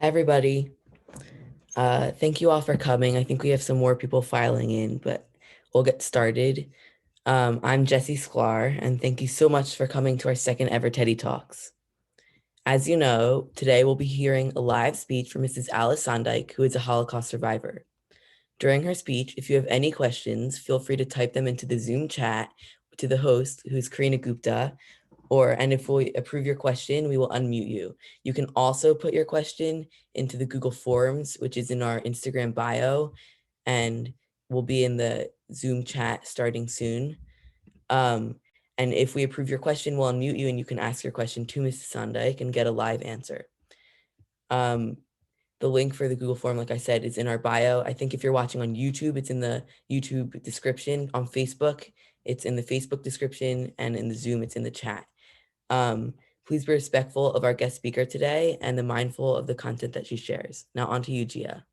Everybody, thank you all for coming. I think we have some more people filing in, but we'll get started. I'm Jessie Sklar, and thank you so much for coming to our second ever Teddy Talks. As you know, today we'll be hearing a live speech from Mrs. Alice Sondike, who is a Holocaust survivor. During her speech, if you have any questions, feel free to type them into the Zoom chat to the host, who's Karina Gupta, and if we approve your question, we will unmute you. You can also put your question into the Google Forms, which is in our Instagram bio, and will be in the Zoom chat starting soon. And if we approve your question, we'll unmute you and you can ask your question to Mrs. Sondike and get a live answer. The link for the Google form, like I said, is in our bio. I think if you're watching on YouTube, it's in the YouTube description. On Facebook, it's in the Facebook description, and in the Zoom, it's in the chat. Please be respectful of our guest speaker today and the mindful of the content that she shares. Now on to you, Gia.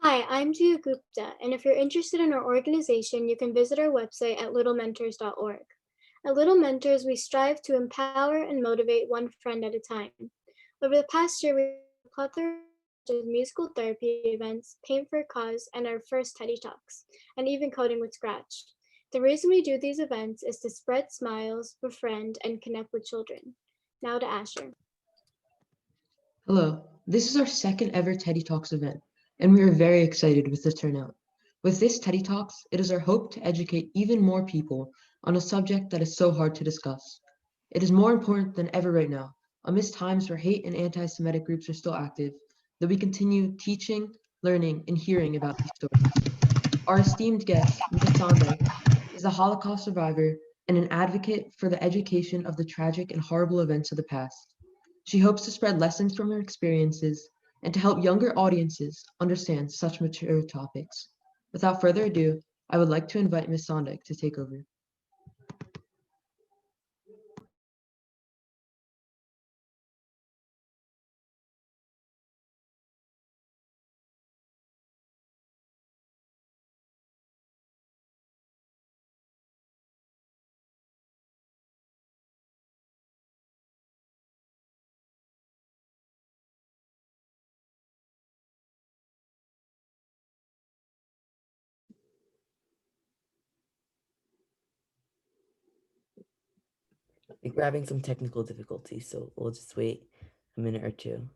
Hi, I'm Gia Gupta, and if you're interested in our organization, you can visit our website at littlementors.org. At Little Mentors, we strive to empower and motivate one friend at a time. Over the past year, we plethora of musical therapy events, Paint for a Cause, and our first Teddy Talks, and even Coding with Scratch. The reason we do these events is to spread smiles, befriend, and connect with children. Now to Asher. Hello, this is our second ever Teddy Talks event, and we are very excited with the turnout. With this Teddy Talks, it is our hope to educate even more people on a subject that is so hard to discuss. It is more important than ever right now, amidst times where hate and anti-Semitic groups are still active, that we continue teaching, learning, and hearing about these stories. Our esteemed guest, Ms. Sondike, is a Holocaust survivor and an advocate for the education of the tragic and horrible events of the past. She hopes to spread lessons from her experiences and to help younger audiences understand such mature topics. Without further ado, I would like to invite Ms. Sondike to take over. We're having some technical difficulties, so we'll just wait a minute or two.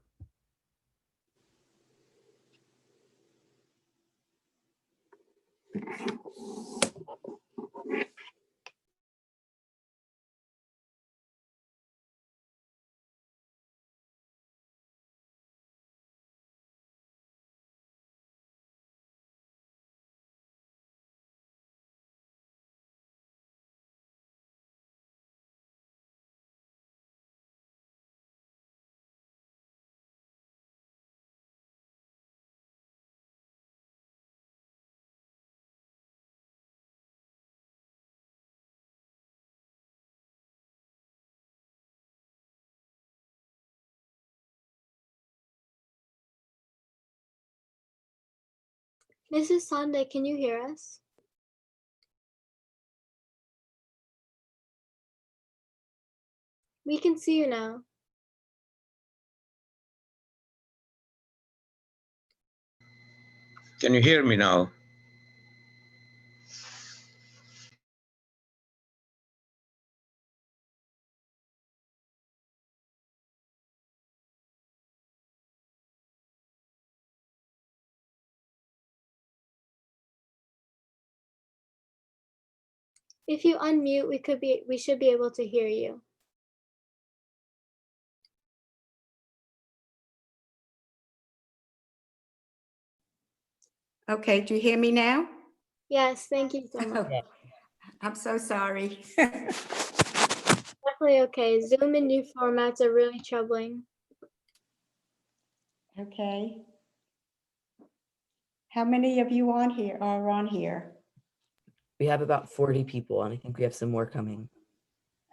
Mrs. Sondike, can you hear us? We can see you now. Can you hear me now? If you unmute, we should be able to hear you. Okay, do you hear me now? Yes, thank you so much. Yeah. I'm so sorry. Definitely okay. Zoom and new formats are really troubling. Okay. How many of you are on here? We have about 40 people, and I think we have some more coming.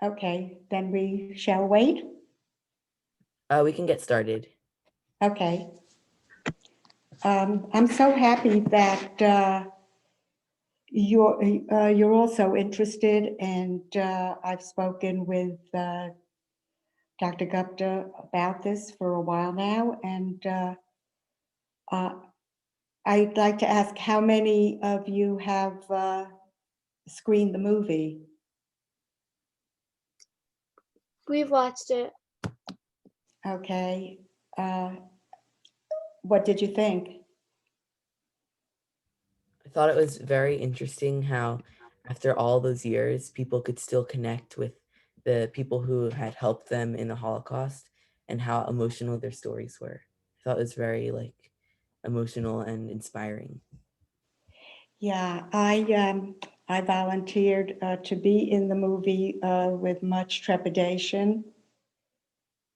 Okay, then we shall wait. We can get started. Okay. I'm so happy that you're also interested, and I've spoken with Dr. Gupta about this for a while now, and uh, I'd like to ask how many of you have screened the movie? We've watched it. Okay. What did you think? I thought it was very interesting how, after all those years, people could still connect with the people who had helped them in the Holocaust and how emotional their stories were. I thought it was very emotional and inspiring. Yeah, I volunteered to be in the movie with much trepidation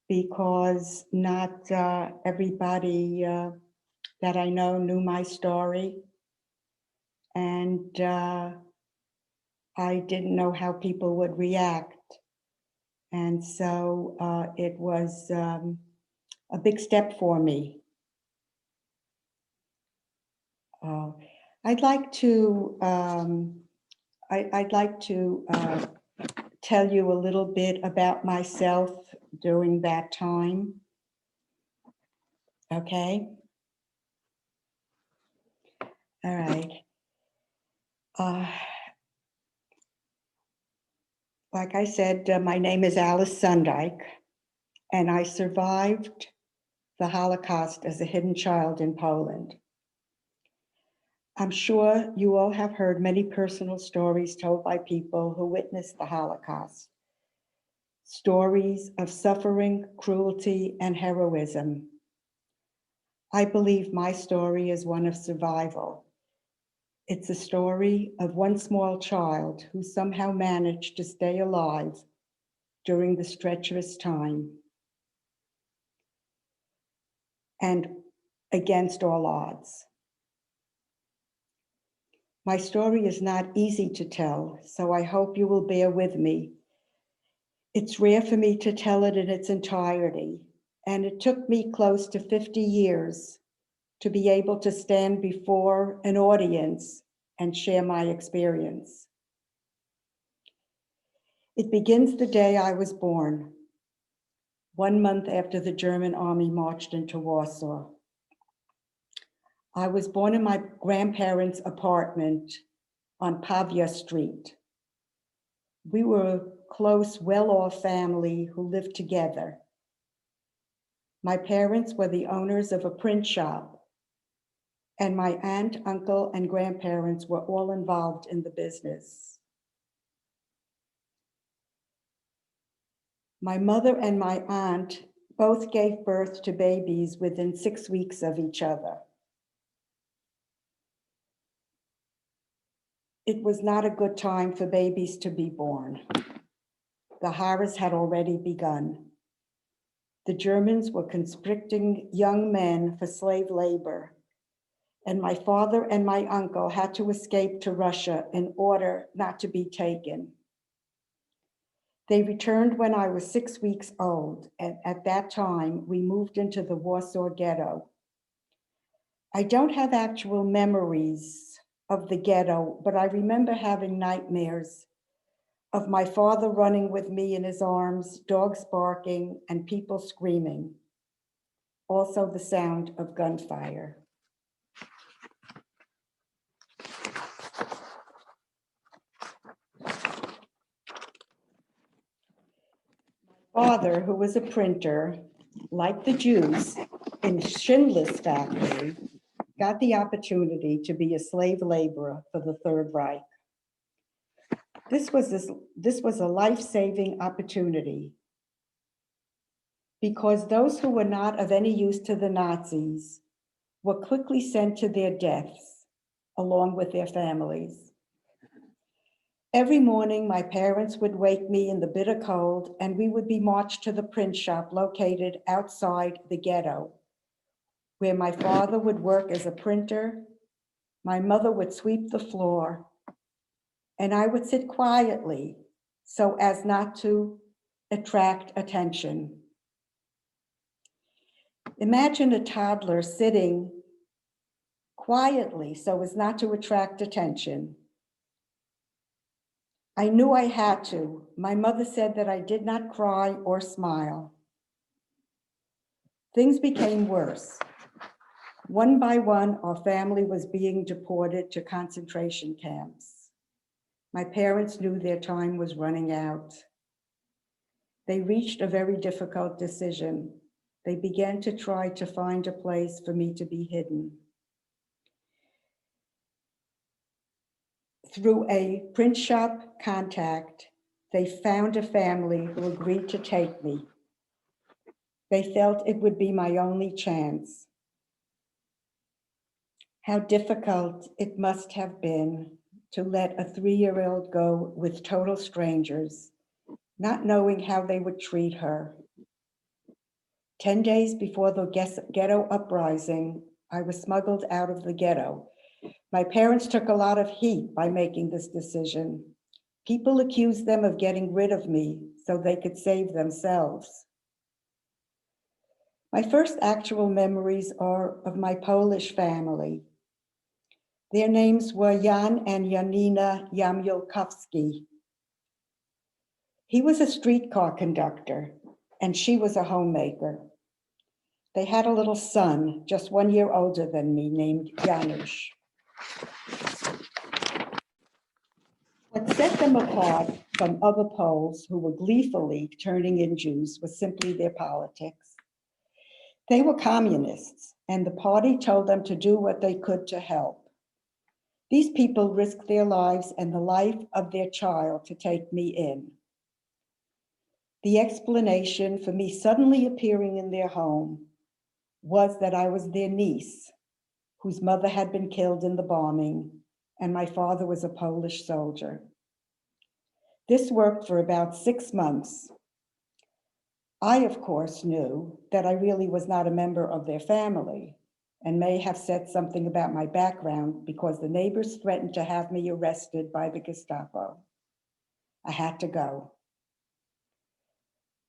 because not everybody that I know knew my story, and I didn't know how people would react. And so it was a big step for me. Uh, I'd like to I'd like to tell you a little bit about myself during that time. Okay. All right. Like I said, my name is Alice Sondike, and I survived the Holocaust as a hidden child in Poland. I'm sure you all have heard many personal stories told by people who witnessed the Holocaust. Stories of suffering, cruelty, and heroism. I believe my story is one of survival. It's a story of one small child who somehow managed to stay alive during this treacherous time and against all odds. My story is not easy to tell, so I hope you will bear with me. It's rare for me to tell it in its entirety, and it took me close to 50 years to be able to stand before an audience and share my experience. It begins the day I was born, 1 month after the German army marched into Warsaw. I was born in my grandparents' apartment on Pavia Street. We were a close, well-off family who lived together. My parents were the owners of a print shop, and my aunt, uncle, and grandparents were all involved in the business. My mother and my aunt both gave birth to babies within 6 weeks of each other. It was not a good time for babies to be born. The horrors had already begun. The Germans were conscripting young men for slave labor, and my father and my uncle had to escape to Russia in order not to be taken. They returned when I was 6 weeks old, and at that time, we moved into the Warsaw Ghetto. I don't have actual memories of the ghetto, but I remember having nightmares of my father running with me in his arms, dogs barking, and people screaming. Also the sound of gunfire. Father, who was a printer, like the Jews in Schindler's factory, got the opportunity to be a slave laborer for the Third Reich. This was a life-saving opportunity because those who were not of any use to the Nazis were quickly sent to their deaths along with their families. Every morning, my parents would wake me in the bitter cold and we would be marched to the print shop located outside the ghetto, where my father would work as a printer, my mother would sweep the floor, and I would sit quietly so as not to attract attention. Imagine a toddler sitting quietly so as not to attract attention. I knew I had to. My mother said that I did not cry or smile. Things became worse. One by one, our family was being deported to concentration camps. My parents knew their time was running out. They reached a very difficult decision. They began to try to find a place for me to be hidden. Through a print shop contact, they found a family who agreed to take me. They felt it would be my only chance. How difficult it must have been to let a 3-year-old go with total strangers, not knowing how they would treat her. 10 days before the ghetto uprising, I was smuggled out of the ghetto. My parents took a lot of heat by making this decision. People accused them of getting rid of me so they could save themselves. My first actual memories are of my Polish family. Their names were Jan and Janina Jamilkowski. He was a streetcar conductor, and she was a homemaker. They had a little son, just 1 year older than me, named Janusz. What set them apart from other Poles who were gleefully turning in Jews was simply their politics. They were communists, and the party told them to do what they could to help. These people risked their lives and the life of their child to take me in. The explanation for me suddenly appearing in their home was that I was their niece, whose mother had been killed in the bombing, and my father was a Polish soldier. This worked for about 6 months. I, of course, knew that I really was not a member of their family and may have said something about my background because the neighbors threatened to have me arrested by the Gestapo. I had to go.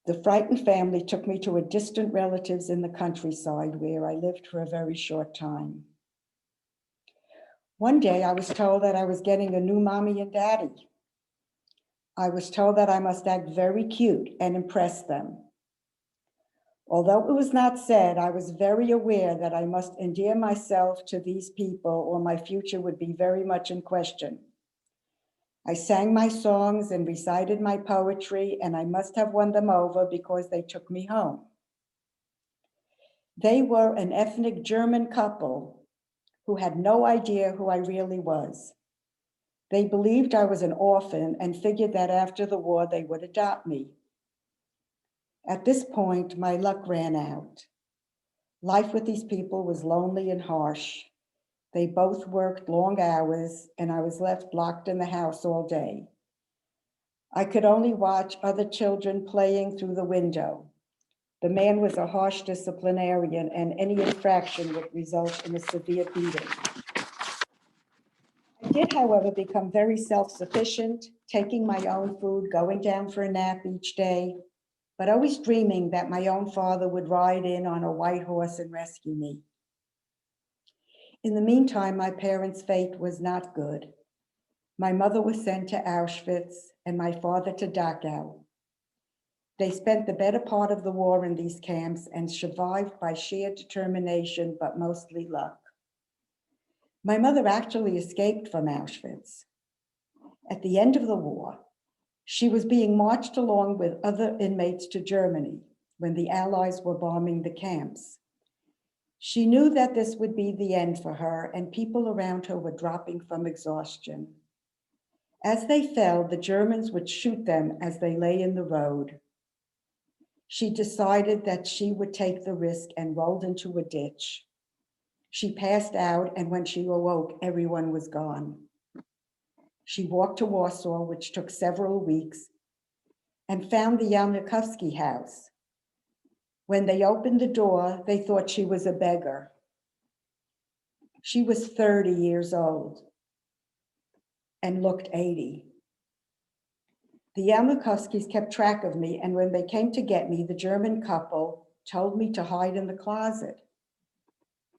The frightened family took me to a distant relative's in the countryside where I lived for a very short time. One day I was told that I was getting a new mommy and daddy. I was told that I must act very cute and impress them. Although it was not said, I was very aware that I must endear myself to these people or my future would be very much in question. I sang my songs and recited my poetry, and I must have won them over because they took me home. They were an ethnic German couple who had no idea who I really was. They believed I was an orphan and figured that after the war they would adopt me. At this point, my luck ran out. Life with these people was lonely and harsh. They both worked long hours, and I was left locked in the house all day. I could only watch other children playing through the window. The man was a harsh disciplinarian, and any infraction would result in a severe beating. I did, however, become very self-sufficient, taking my own food, going down for a nap each day, but always dreaming that my own father would ride in on a white horse and rescue me. In the meantime, my parents' fate was not good. My mother was sent to Auschwitz and my father to Dachau. They spent the better part of the war in these camps and survived by sheer determination, but mostly luck. My mother actually escaped from Auschwitz. At the end of the war, she was being marched along with other inmates to Germany when the Allies were bombing the camps. She knew that this would be the end for her, and people around her were dropping from exhaustion. As they fell, the Germans would shoot them as they lay in the road. She decided that she would take the risk and rolled into a ditch. She passed out, and when she awoke, everyone was gone. She walked to Warsaw, which took several weeks, and found the Jamilkowski house. When they opened the door, they thought she was a beggar. She was 30 years old and looked 80. The Jamilkowskis kept track of me, and when they came to get me, the German couple told me to hide in the closet.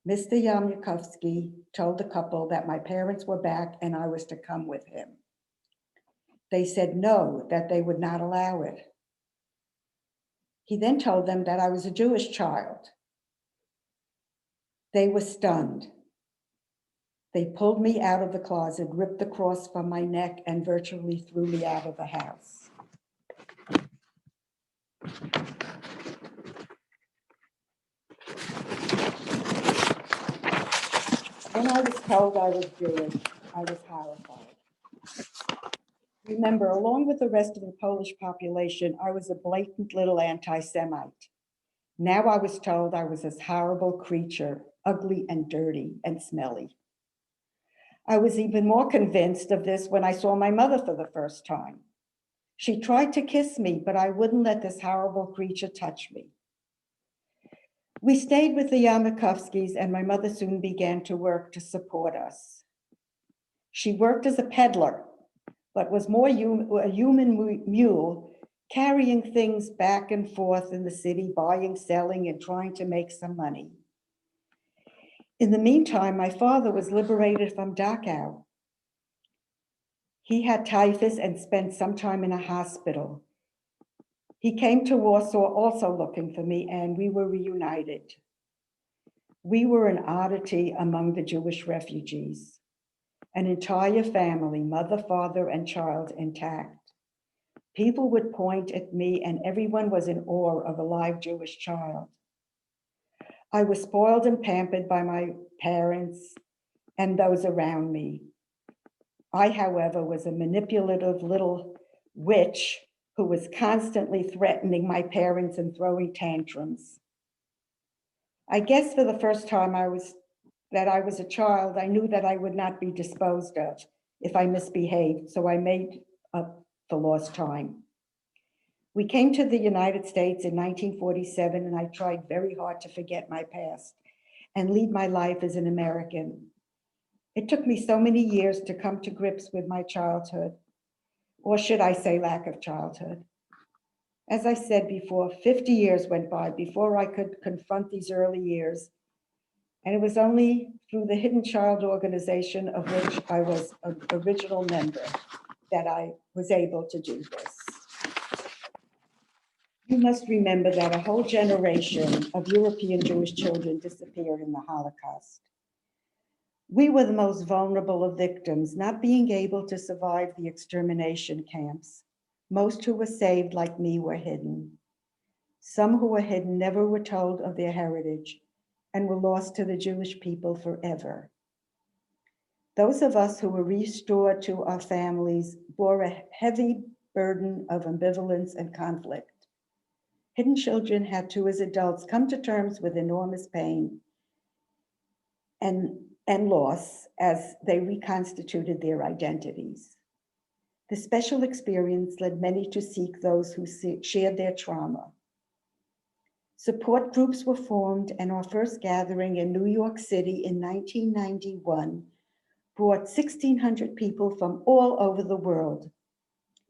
Mr. Jamilkowski told the couple that my parents were back and I was to come with him. They said no, that they would not allow it. He then told them that I was a Jewish child They were stunned. They pulled me out of the closet, ripped the cross from my neck, and virtually threw me out of the house. When I was told I was Jewish, I was horrified. Remember, along with the rest of the Polish population, I was a blatant little anti-Semite. Now I was told I was this horrible creature, ugly and dirty and smelly. I was even more convinced of this when I saw my mother for the first time. She tried to kiss me, but I wouldn't let this horrible creature touch me. We stayed with the Yarmakovskys, and my mother soon began to work to support us. She worked as a peddler, but was more a human mule, carrying things back and forth in the city, buying, selling, and trying to make some money. In the meantime, my father was liberated from Dachau. He had typhus and spent some time in a hospital. He came to Warsaw also looking for me, and we were reunited. We were an oddity among the Jewish refugees, an entire family, mother, father, and child intact. People would point at me, and everyone was in awe of a live Jewish child. I was spoiled and pampered by my parents and those around me. I, however, was a manipulative little witch who was constantly threatening my parents and throwing tantrums. I guess for the first time I was a child, I knew that I would not be disposed of if I misbehaved, so I made up for lost time. We came to the United States in 1947, and I tried very hard to forget my past and lead my life as an American. It took me so many years to come to grips with my childhood, or should I say lack of childhood. As I said before, 50 years went by before I could confront these early years, and it was only through the Hidden Child organization, of which I was an original member, that I was able to do this. You must remember that a whole generation of European Jewish children disappeared in the Holocaust. We were the most vulnerable of victims, not being able to survive the extermination camps. Most who were saved, like me, were hidden. Some who were hidden never were told of their heritage and were lost to the Jewish people forever. Those of us who were restored to our families bore a heavy burden of ambivalence and conflict. Hidden children had to, as adults, come to terms with enormous pain and loss as they reconstituted their identities. The special experience led many to seek those who shared their trauma. Support groups were formed, and our first gathering in New York City in 1991 brought 1,600 people from all over the world.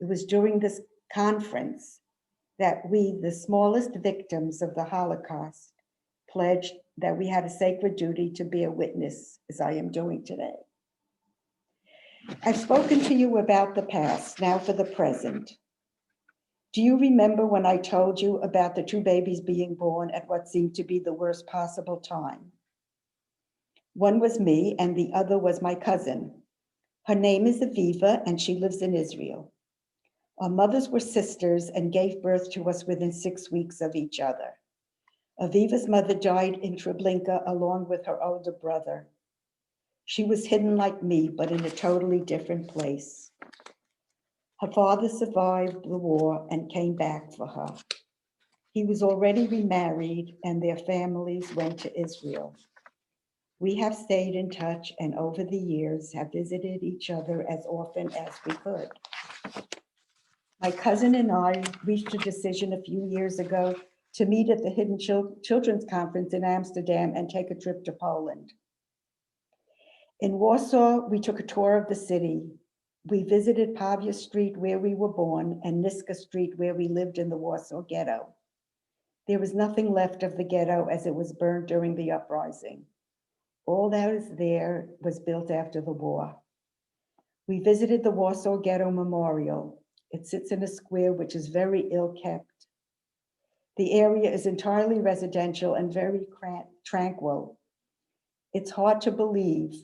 It was during this conference that we, the smallest victims of the Holocaust, pledged that we had a sacred duty to bear witness, as I am doing today. I've spoken to you about the past, now for the present. Do you remember when I told you about the two babies being born at what seemed to be the worst possible time? One was me and the other was my cousin. Her name is Aviva and she lives in Israel. Our mothers were sisters and gave birth to us within 6 weeks of each other. Aviva's mother died in Treblinka along with her older brother. She was hidden like me, but in a totally different place. Her father survived the war and came back for her. He was already remarried and their families went to Israel. We have stayed in touch and over the years have visited each other as often as we could. My cousin and I reached a decision a few years ago to meet at the Hidden Children's Conference in Amsterdam and take a trip to Poland. In Warsaw, we took a tour of the city. We visited Pavia Street, where we were born, and Niska Street, where we lived in the Warsaw Ghetto. There was nothing left of the ghetto as it was burned during the uprising. All that is there was built after the war. We visited the Warsaw Ghetto Memorial. It sits in a square which is very ill-kept. The area is entirely residential and very tranquil. It's hard to believe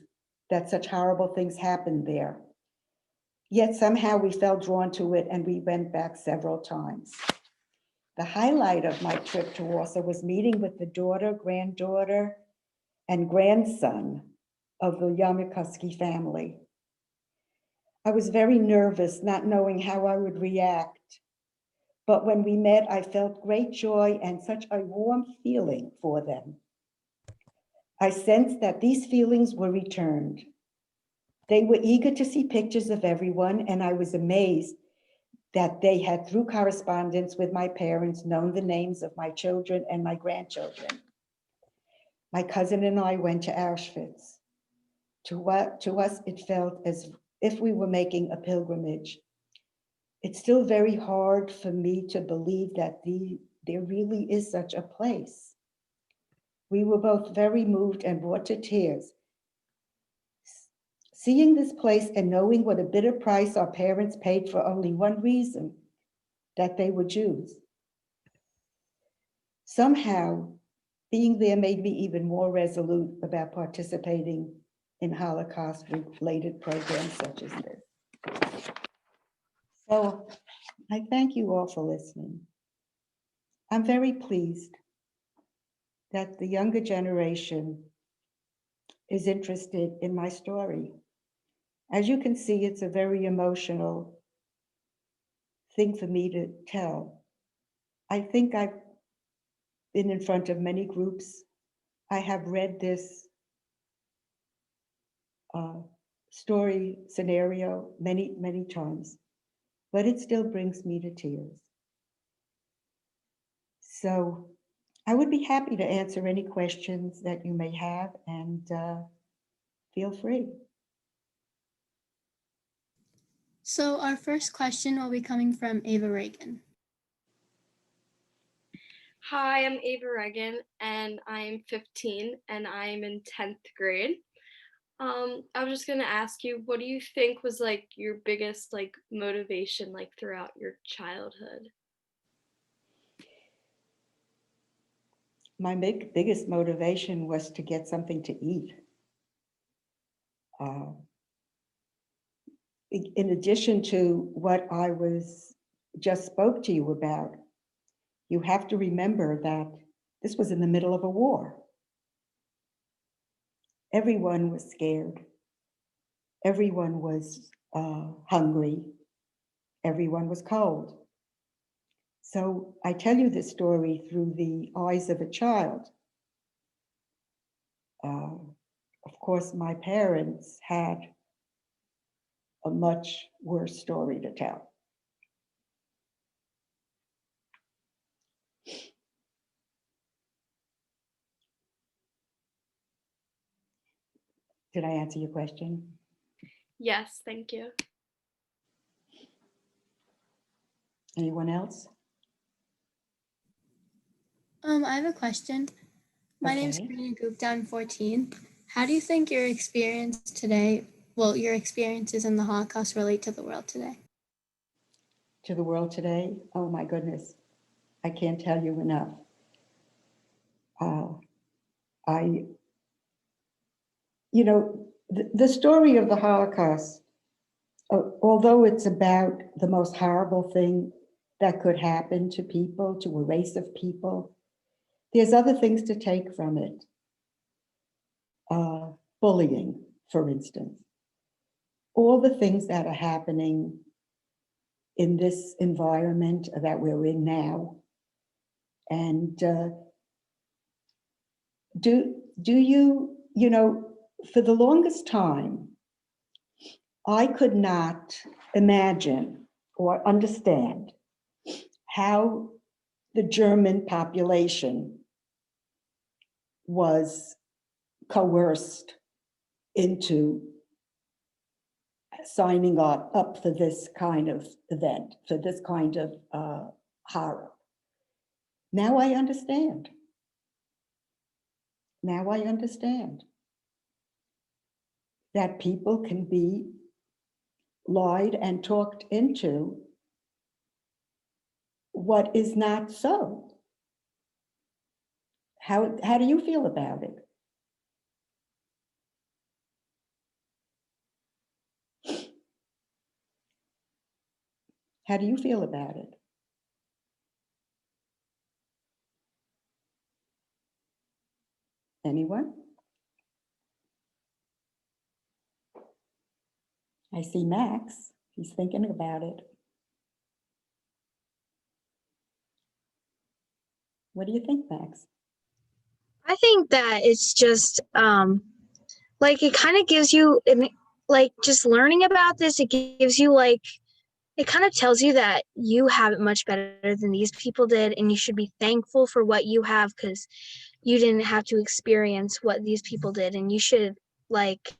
that such horrible things happened there. Yet somehow we felt drawn to it and we went back several times. The highlight of my trip to Warsaw was meeting with the daughter, granddaughter, and grandson of the Yamikuski family. I was very nervous, not knowing how I would react. But when we met, I felt great joy and such a warm feeling for them. I sensed that these feelings were returned. They were eager to see pictures of everyone, and I was amazed that they had, through correspondence with my parents, known the names of my children and my grandchildren. My cousin and I went to Auschwitz. To us, it felt as if we were making a pilgrimage. It's still very hard for me to believe that there really is such a place. We were both very moved and brought to tears. Seeing this place and knowing what a bitter price our parents paid for only one reason, that they were Jews. Somehow, being there made me even more resolute about participating in Holocaust-related programs such as this. So I thank you all for listening. I'm very pleased that the younger generation is interested in my story. As you can see, it's a very emotional thing for me to tell. I think I've been in front of many groups. I have read this story scenario many, many times, but it still brings me to tears. So I would be happy to answer any questions that you may have, and feel free. So our first question will be coming from Ava Reagan. Hi, I'm Ava Reagan, and I'm 15, and I'm in 10th grade. I was just gonna ask you, what do you think was like your biggest motivation throughout your childhood? My biggest motivation was to get something to eat. In addition to what I just spoke to you about, you have to remember that this was in the middle of a war. Everyone was scared. Everyone was hungry. Everyone was cold. So I tell you this story through the eyes of a child. Of course, my parents had a much worse story to tell. Did I answer your question? Yes, thank you. Anyone else? I have a question. My name's Okay. Karina Gupta, I'm 14. How do you think your experience today, your experiences in the Holocaust relate to the world today? To the world today? Oh my goodness. I can't tell you enough. The story of the Holocaust, although it's about the most horrible thing that could happen to people, to a race of people, there's other things to take from it. Bullying, for instance. All the things that are happening in this environment that we're in now. And for the longest time, I could not imagine or understand how the German population was coerced into signing up for this kind of event, for this kind of horror. Now I understand. Now I understand that people can be lied and talked into what is not so. How do you feel about it? How do you feel about it? Anyone? I see Max. He's thinking about it. What do you think, Max? I think that it's just like it kind of gives you like just learning about this, it gives you like it kind of tells you that you have it much better than these people did, and you should be thankful for what you have because you didn't have to experience what these people did, and you should like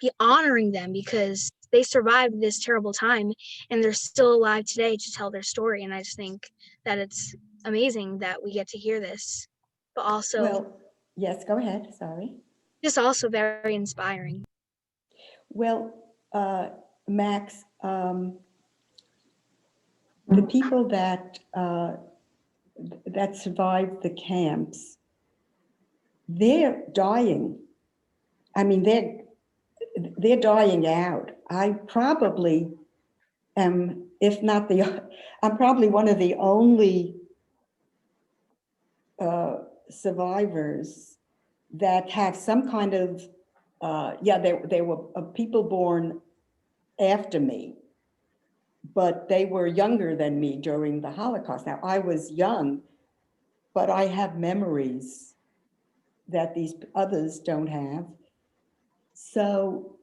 be honoring them because they survived this terrible time and they're still alive today to tell their story. And I just think that it's amazing that we get to hear this, but also Well, yes, go ahead. Sorry. just also very inspiring. Well, Max, the people that that survived the camps, they're dying. I mean, they're dying out. I probably am, if not the, I'm probably one of the only survivors that have some kind of, yeah, there were people born after me, but they were younger than me during the Holocaust. Now, I was young, but I have memories that these others don't have. So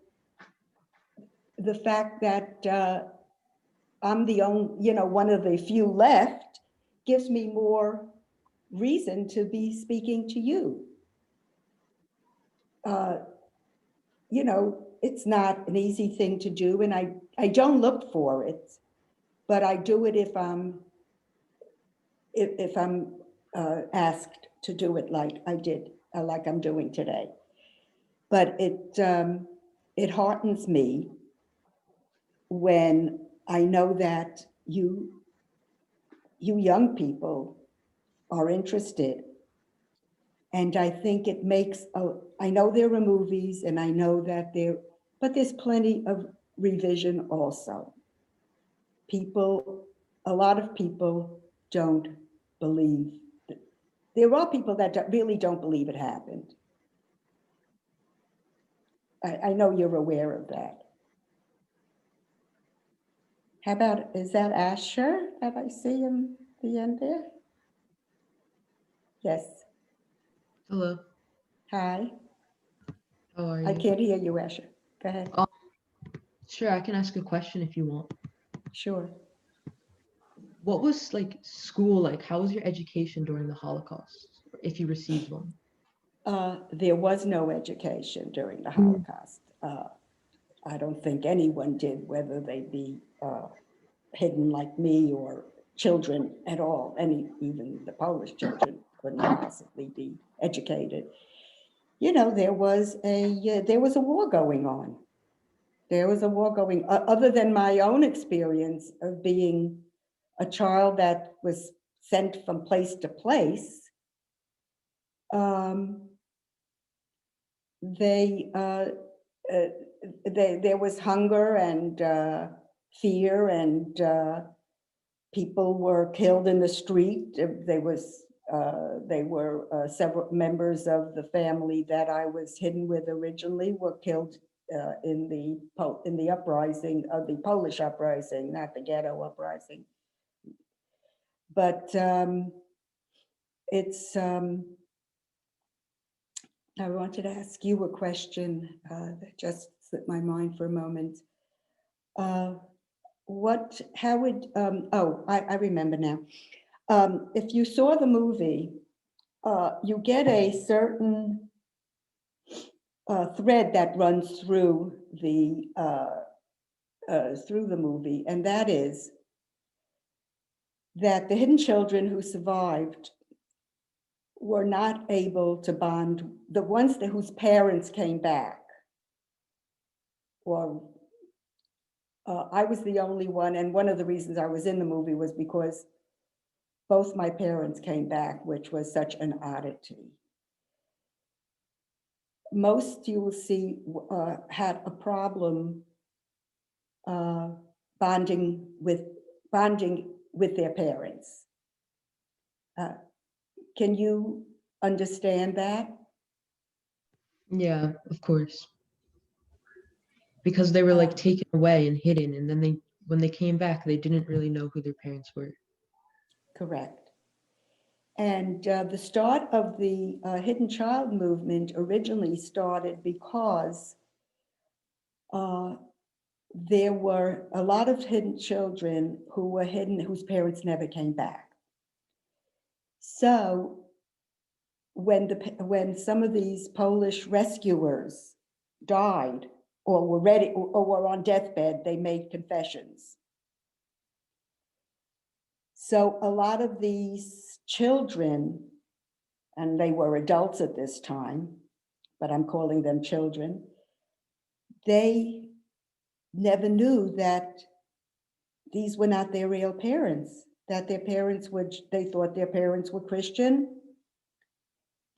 the fact that I'm the only, you know, one of the few left gives me more reason to be speaking to you. You know, it's not an easy thing to do, and I don't look for it, but I do it if I'm asked to do it like I did, like I'm doing today. But it heartens me when I know that you young people are interested. And I think it makes, I know there are movies and I know that but there's plenty of revision also. People, a lot of people don't believe. There are people that really don't believe it happened. I know you're aware of that. How about, is that Asher? Have I seen him at the end there? Yes. Hello, Hi. how are I you? can't hear you, Asher. Go ahead. Oh, sure, I can ask a question if you want. Sure. What was like school like? How was your education during the Holocaust, if you received one? There was no education during the Holocaust. I don't think anyone did, whether they be hidden like me or children at all. Even the Polish children couldn't possibly be educated. You know, there was a war going on. There was a war going, other than my own experience of being a child that was sent from place to place. They there was hunger and fear, and people were killed in the street. They were several members of the family that I was hidden with originally were killed in the uprising of the Polish uprising, not the ghetto uprising. But it's. I wanted to ask you a question that just slipped my mind for a moment. How would, I remember now. If you saw the movie, you get a certain thread that runs through the movie, and that is that the hidden children who survived were not able to bond, the ones whose parents came back, or I was the only one, and one of the reasons I was in the movie was because both my parents came back, which was such an oddity. Most you will see had a problem bonding with bonding with their parents. Can you understand that? Yeah, of course. Because they were like taken away and hidden, and then when they came back, they didn't really know who their parents were. Correct. And the start of the hidden child movement originally started because there were a lot of hidden children who were hidden, whose parents never came back. So when some of these Polish rescuers died or were ready or were on deathbed, they made confessions. So a lot of these children, and they were adults at this time, but I'm calling them children, they never knew that these were not their real parents, that their parents were, they thought their parents were Christian.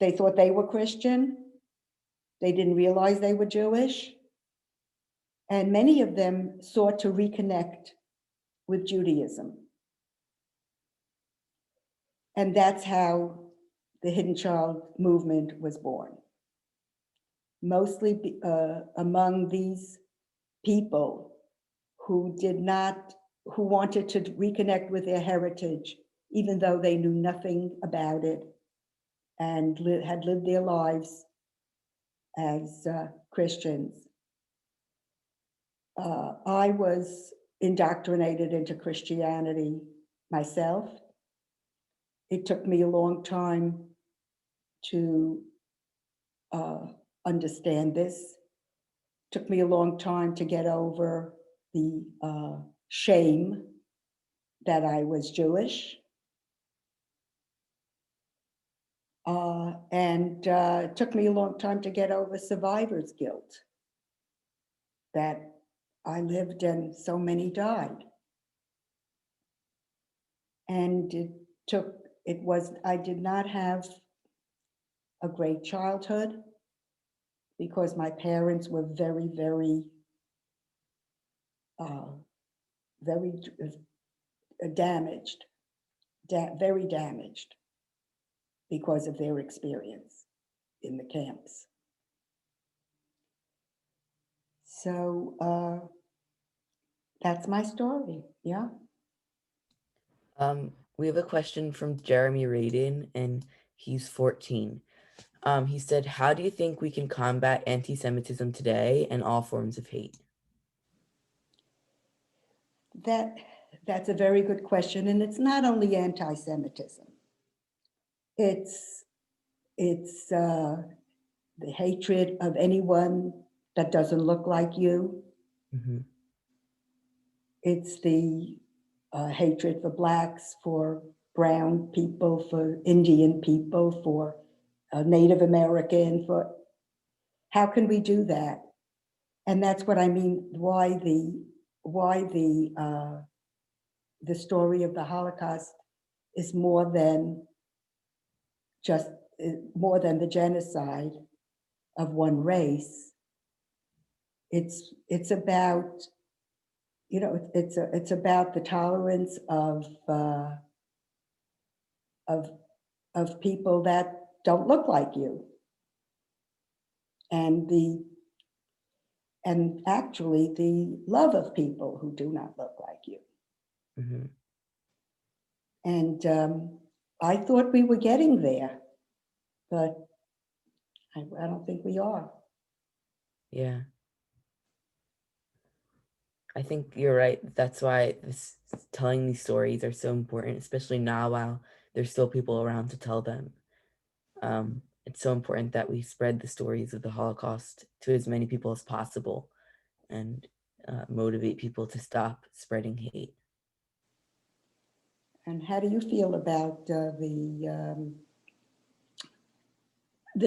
They thought they were Christian. They didn't realize they were Jewish. And many of them sought to reconnect with Judaism. And that's how the Hidden Child movement was born. Mostly among these people who wanted to reconnect with their heritage, even though they knew nothing about it and had lived their lives as Christians. I was indoctrinated into Christianity myself. It took me a long time to understand this. Took me a long time to get over the shame that I was Jewish. And it took me a long time to get over survivor's guilt that I lived and so many died. And I did not have a great childhood because my parents were very, very, very damaged, very damaged because of their experience in the camps. So that's my story, yeah. We have a question from Jeremy Radin, and he's 14. He said, how do you think we can combat anti-Semitism today and all forms of hate? That's a very good question. And it's not only anti-Semitism. It's the hatred of anyone that doesn't look like you. Mm-hmm. It's the hatred for Blacks, for brown people, for Indian people, for Native American, for how can we do that? And that's what I mean, why the story of the Holocaust is more than the genocide of one race. It's about, you know, it's about the tolerance of people that don't look like you, and actually the love of people who do not look like you. Mm-hmm. And I thought we were getting there, but I don't think we are. Yeah. I think you're right. That's why telling these stories are so important, especially now while there's still people around to tell them. It's so important that we spread the stories of the Holocaust to as many people as possible and motivate people to stop spreading hate. And how do you feel about the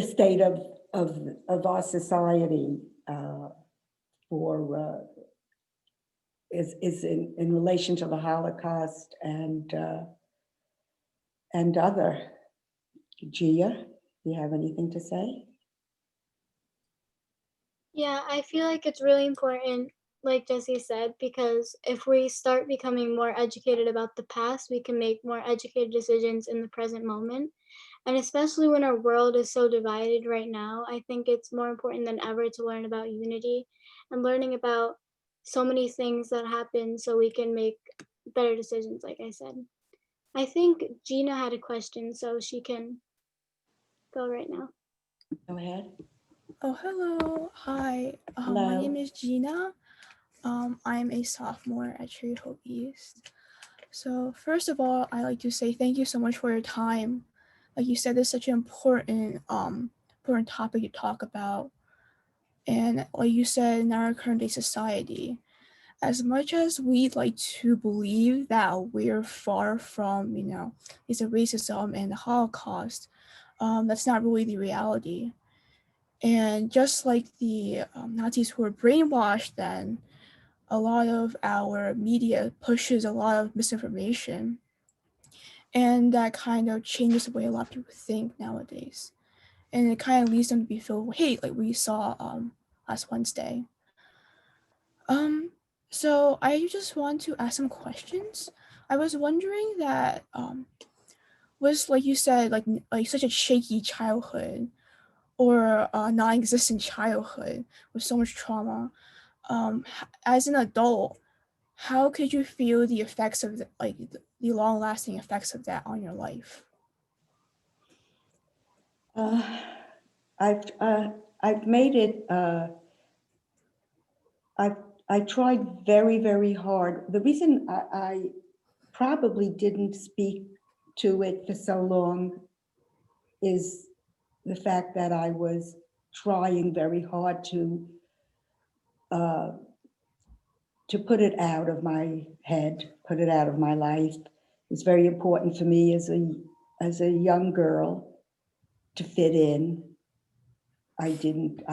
state of our society is in relation to the Holocaust and other? Gia, you have anything to say? Yeah, I feel like it's really important like Jesse said, because if we start becoming more educated about the past, we can make more educated decisions in the present moment. And especially when our world is so divided right now, I think it's more important than ever to learn about unity and learning about so many things that happen so we can make better decisions, like I said. I think Gina had a question, so she can go right now. Go ahead. Oh, hello. Hi. My Hello. name is Gina. I'm a sophomore at Cherry Hope East. So first of all, I like to say thank you so much for your time. Like you said, this is such an important topic to talk about. And like you said, in our current day society, as much as we'd like to believe that we're far from, is a racism and the Holocaust, that's not really the reality. And just like the Nazis who were brainwashed, then a lot of our media pushes a lot of misinformation. And that kind of changes the way a lot of people think nowadays. And it kind of leads them to be filled with hate, like we saw last Wednesday. So I just want to ask some questions. I was wondering that was, like you said, like such a shaky childhood or a non-existent childhood with so much trauma. As an adult, how could you feel the effects of the long-lasting effects of that on your life? Uh, I've made it. I tried very, very hard. The reason I probably didn't speak to it for so long is the fact that I was trying very hard uh, to put it out of my head, put it out of my life. It's very important for me as a young girl to fit in. I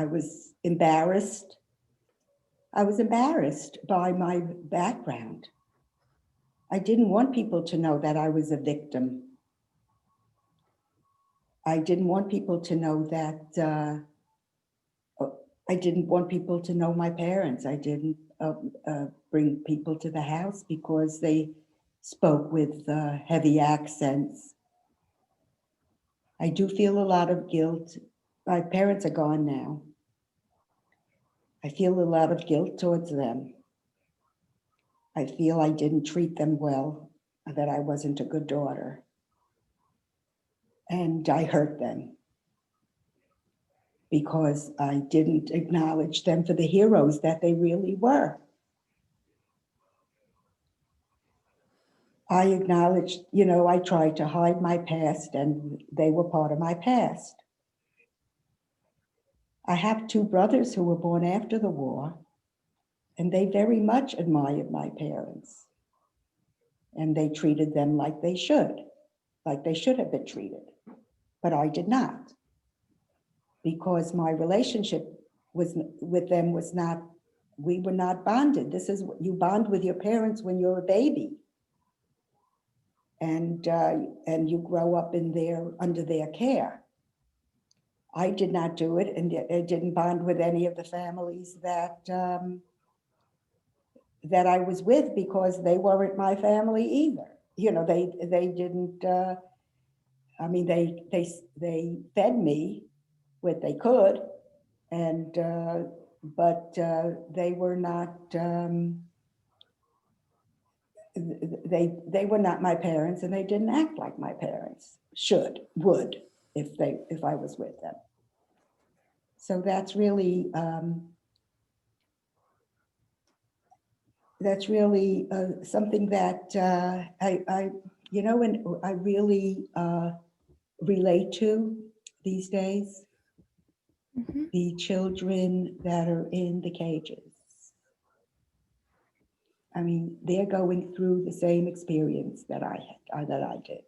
was embarrassed. I was embarrassed by my background. I didn't want people to know that I was a victim. I didn't want people to know that, I didn't want people to know my parents. I didn't bring people to the house because they spoke with heavy accents. I do feel a lot of guilt. My parents are gone now. I feel a lot of guilt towards them. I feel I didn't treat them well, that I wasn't a good daughter. And I hurt them because I didn't acknowledge them for the heroes that they really were. I acknowledged, I tried to hide my past and they were part of my past. I have two brothers who were born after the war, and they very much admired my parents. And they treated them like they should have been treated. But I did not, because my relationship with them was not, we were not bonded. This is what you bond with your parents when you're a baby. And you grow up under their care. I did not do it, and I didn't bond with any of the families that I was with because they weren't my family either. They didn't. I mean, they fed me what they could, and but they were not. They were not my parents, and they didn't act like my parents would if I was with them. So that's really something that and I really relate to these days. Mm-hmm. The children that are in the cages. I mean, they're going through the same experience that I did.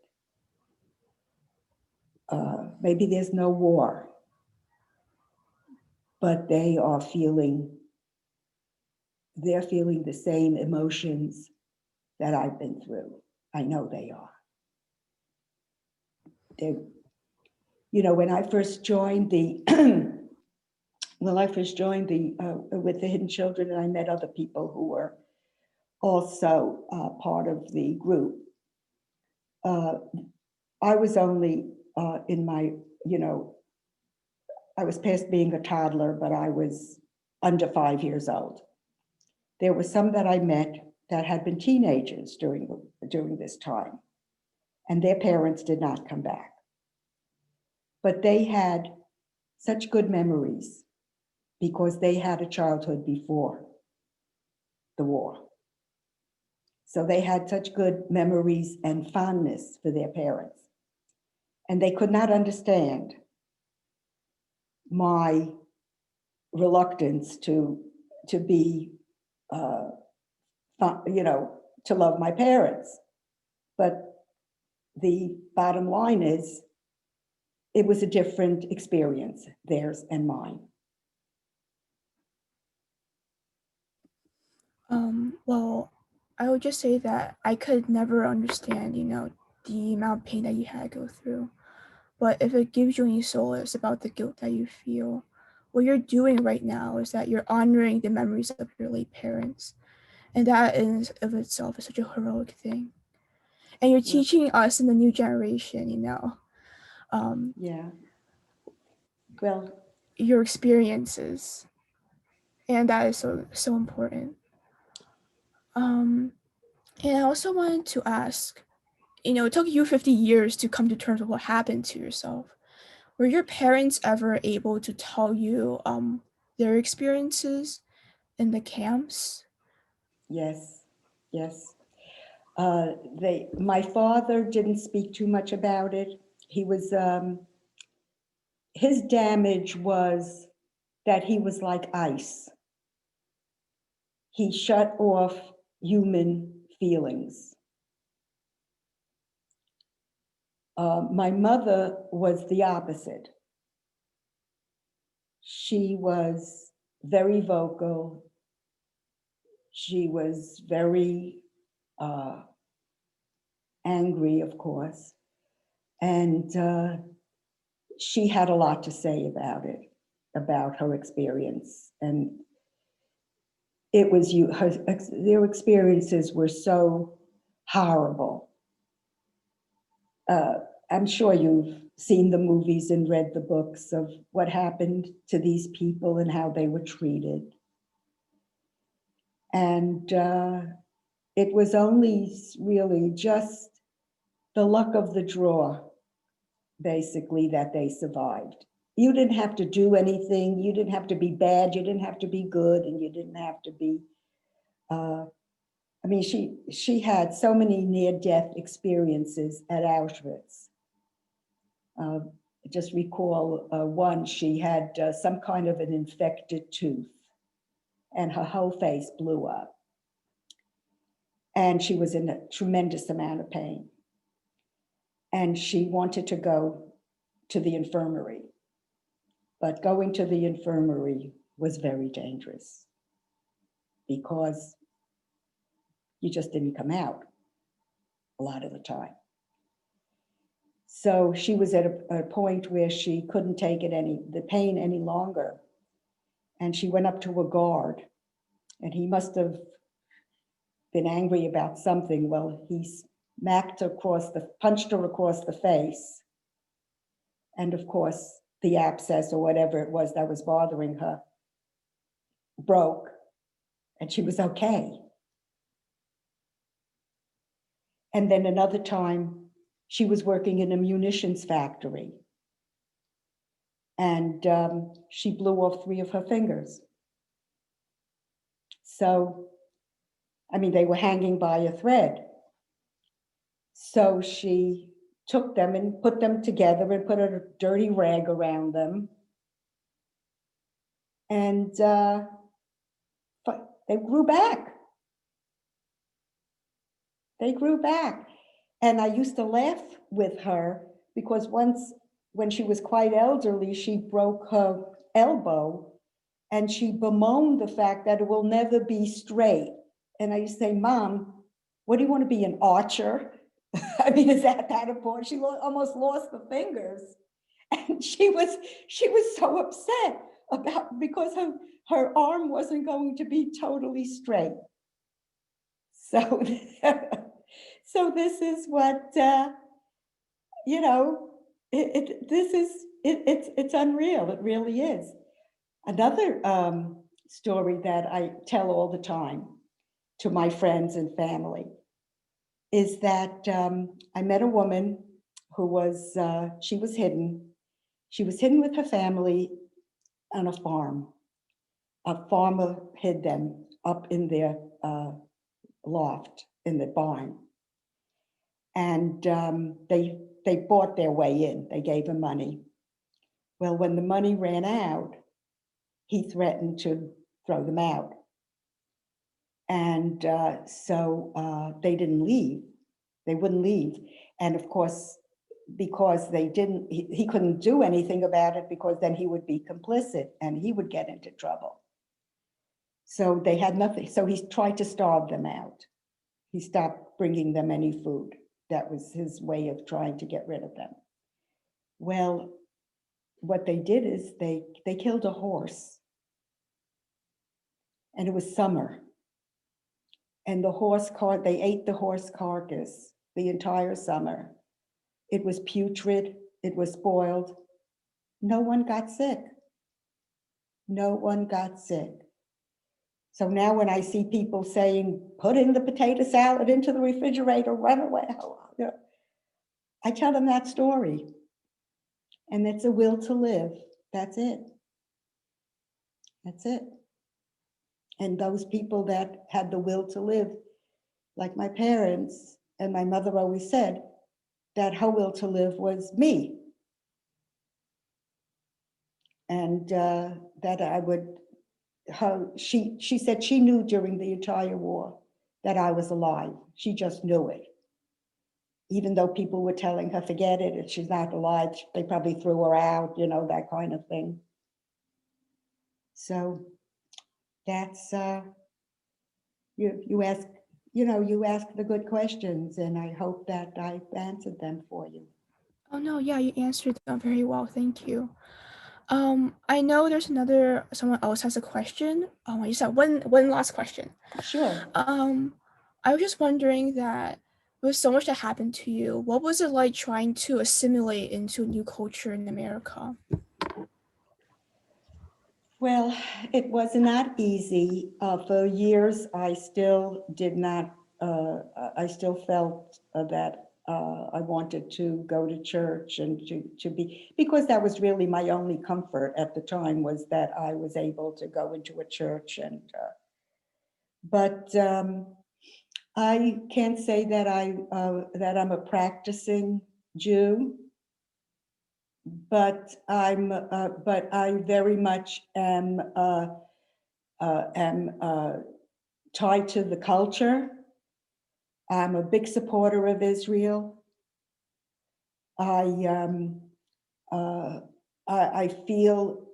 Maybe there's no war, but they're feeling the same emotions that I've been through. I know they are. When I first joined Well, I first joined with the Hidden Children, and I met other people who were also part of the group. I was only in my, I was past being a toddler, but I was under 5 years old. There were some that I met that had been teenagers during this time, and their parents did not come back. But they had such good memories because they had a childhood before the war. So they had such good memories and fondness for their parents. And they could not understand my reluctance to be, to love my parents. But the bottom line is, it was a different experience, theirs and mine. Well, I would just say that I could never understand, the amount of pain that you had to go through. But if it gives you any solace about the guilt that you feel, what you're doing right now is that you're honoring the memories of your late parents. And that in of itself is such a heroic thing. And you're teaching us in the new generation, Yeah. Well, your experiences. And that is so important. And I also wanted to ask, it took you 50 years to come to terms with what happened to yourself. Were your parents ever able to tell you their experiences in the camps? yes. My father didn't speak too much about it. He was, his damage was that he was like ice. He shut off human feelings. My mother was the opposite. She was very vocal. She was very angry, of course. And she had a lot to say about it, about her experience. And it was their experiences were so horrible. I'm sure you've seen the movies and read the books of what happened to these people and how they were treated. And it was only really just the luck of the draw, basically, that they survived. You didn't have to do anything. You didn't have to be bad. You didn't have to be good. And you didn't have to be, she had so many near-death experiences at Auschwitz. Just recall one, she had some kind of an infected tooth and her whole face blew up. And she was in a tremendous amount of pain. And she wanted to go to the infirmary. But going to the infirmary was very dangerous because you just didn't come out a lot of the time. So she was at a point where she couldn't take the pain any longer. And she went up to a guard, and he must have been angry about something. Well, he punched her across the face. And of course, the abscess or whatever it was that was bothering her broke, and she was okay. And then another time, she was working in a munitions factory, and she blew off 3 of her fingers. So, they were hanging by a thread. So she took them and put them together and put a dirty rag around them. And they grew back. They grew back. And I used to laugh with her because once, when she was quite elderly, she broke her elbow and she bemoaned the fact that it will never be straight. And I used to say, Mom, what do you want to be, an archer? Is that important? She almost lost the fingers. And she was so upset. about because her arm wasn't going to be totally straight. So, so this is what you know. It's unreal. It really is. Another story that I tell all the time to my friends and family is that I met a woman who was she was hidden. She was hidden with her family on a farm. A farmer hid them up in their loft in the barn, and they bought their way in. They gave him money. Well, when the money ran out, he threatened to throw them out, and so they didn't leave. They wouldn't leave, and of course, because they didn't, he couldn't do anything about it because then he would be complicit and he would get into trouble. So they had nothing. So he tried to starve them out. He stopped bringing them any food. That was his way of trying to get rid of them. Well, what they did is they killed a horse. And it was summer. And they ate the horse carcass the entire summer. It was putrid, it was spoiled. No one got sick. No one got sick. So now when I see people saying, put in the potato salad into the refrigerator, run away, I tell them that story. And it's a will to live. That's it. That's it. And those people that had the will to live, like my parents and my mother always said, that her will to live was me. And that I would, she said she knew during the entire war that I was alive. She just knew it. Even though people were telling her, forget it, if she's not alive, they probably threw her out, that kind of thing. So that's, you ask, you ask the good questions, and I hope that I've answered them for you. Oh no, yeah, you answered them very well. Thank you. I know there's someone else has a question. I just have one last question. Sure. I was just wondering that there was so much that happened to you. What was it like trying to assimilate into a new culture in America? Well, it was not easy. For years, I still did not, I still felt that I wanted to go to church and to be, because that was really my only comfort at the time, was that I was able to go into a church. And but I can't say that I'm a practicing Jew, but I very much am tied to the culture. I'm a big supporter of Israel. I feel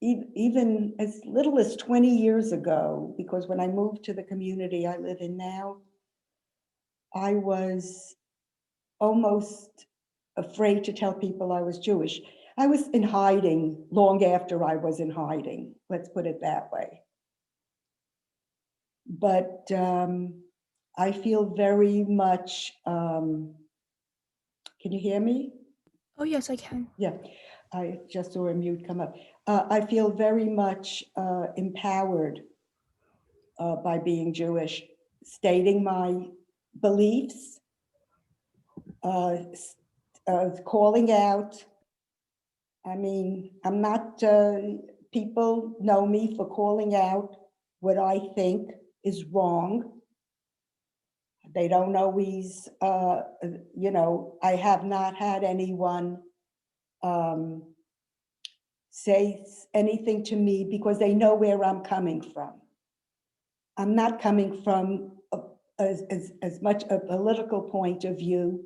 even as little as 20 years ago, because when I moved to the community I live in now, I was almost afraid to tell people I was Jewish. I was in hiding long after I was in hiding, let's put it that way. But I feel very much, can you hear me? Oh yes, I can. Yeah, I just saw a mute come up. I feel very much empowered by being Jewish, stating my beliefs, calling out. I mean, I'm not, people know me for calling out what I think is wrong. They don't always, I have not had anyone say anything to me because they know where I'm coming from. I'm not coming from as much a political point of view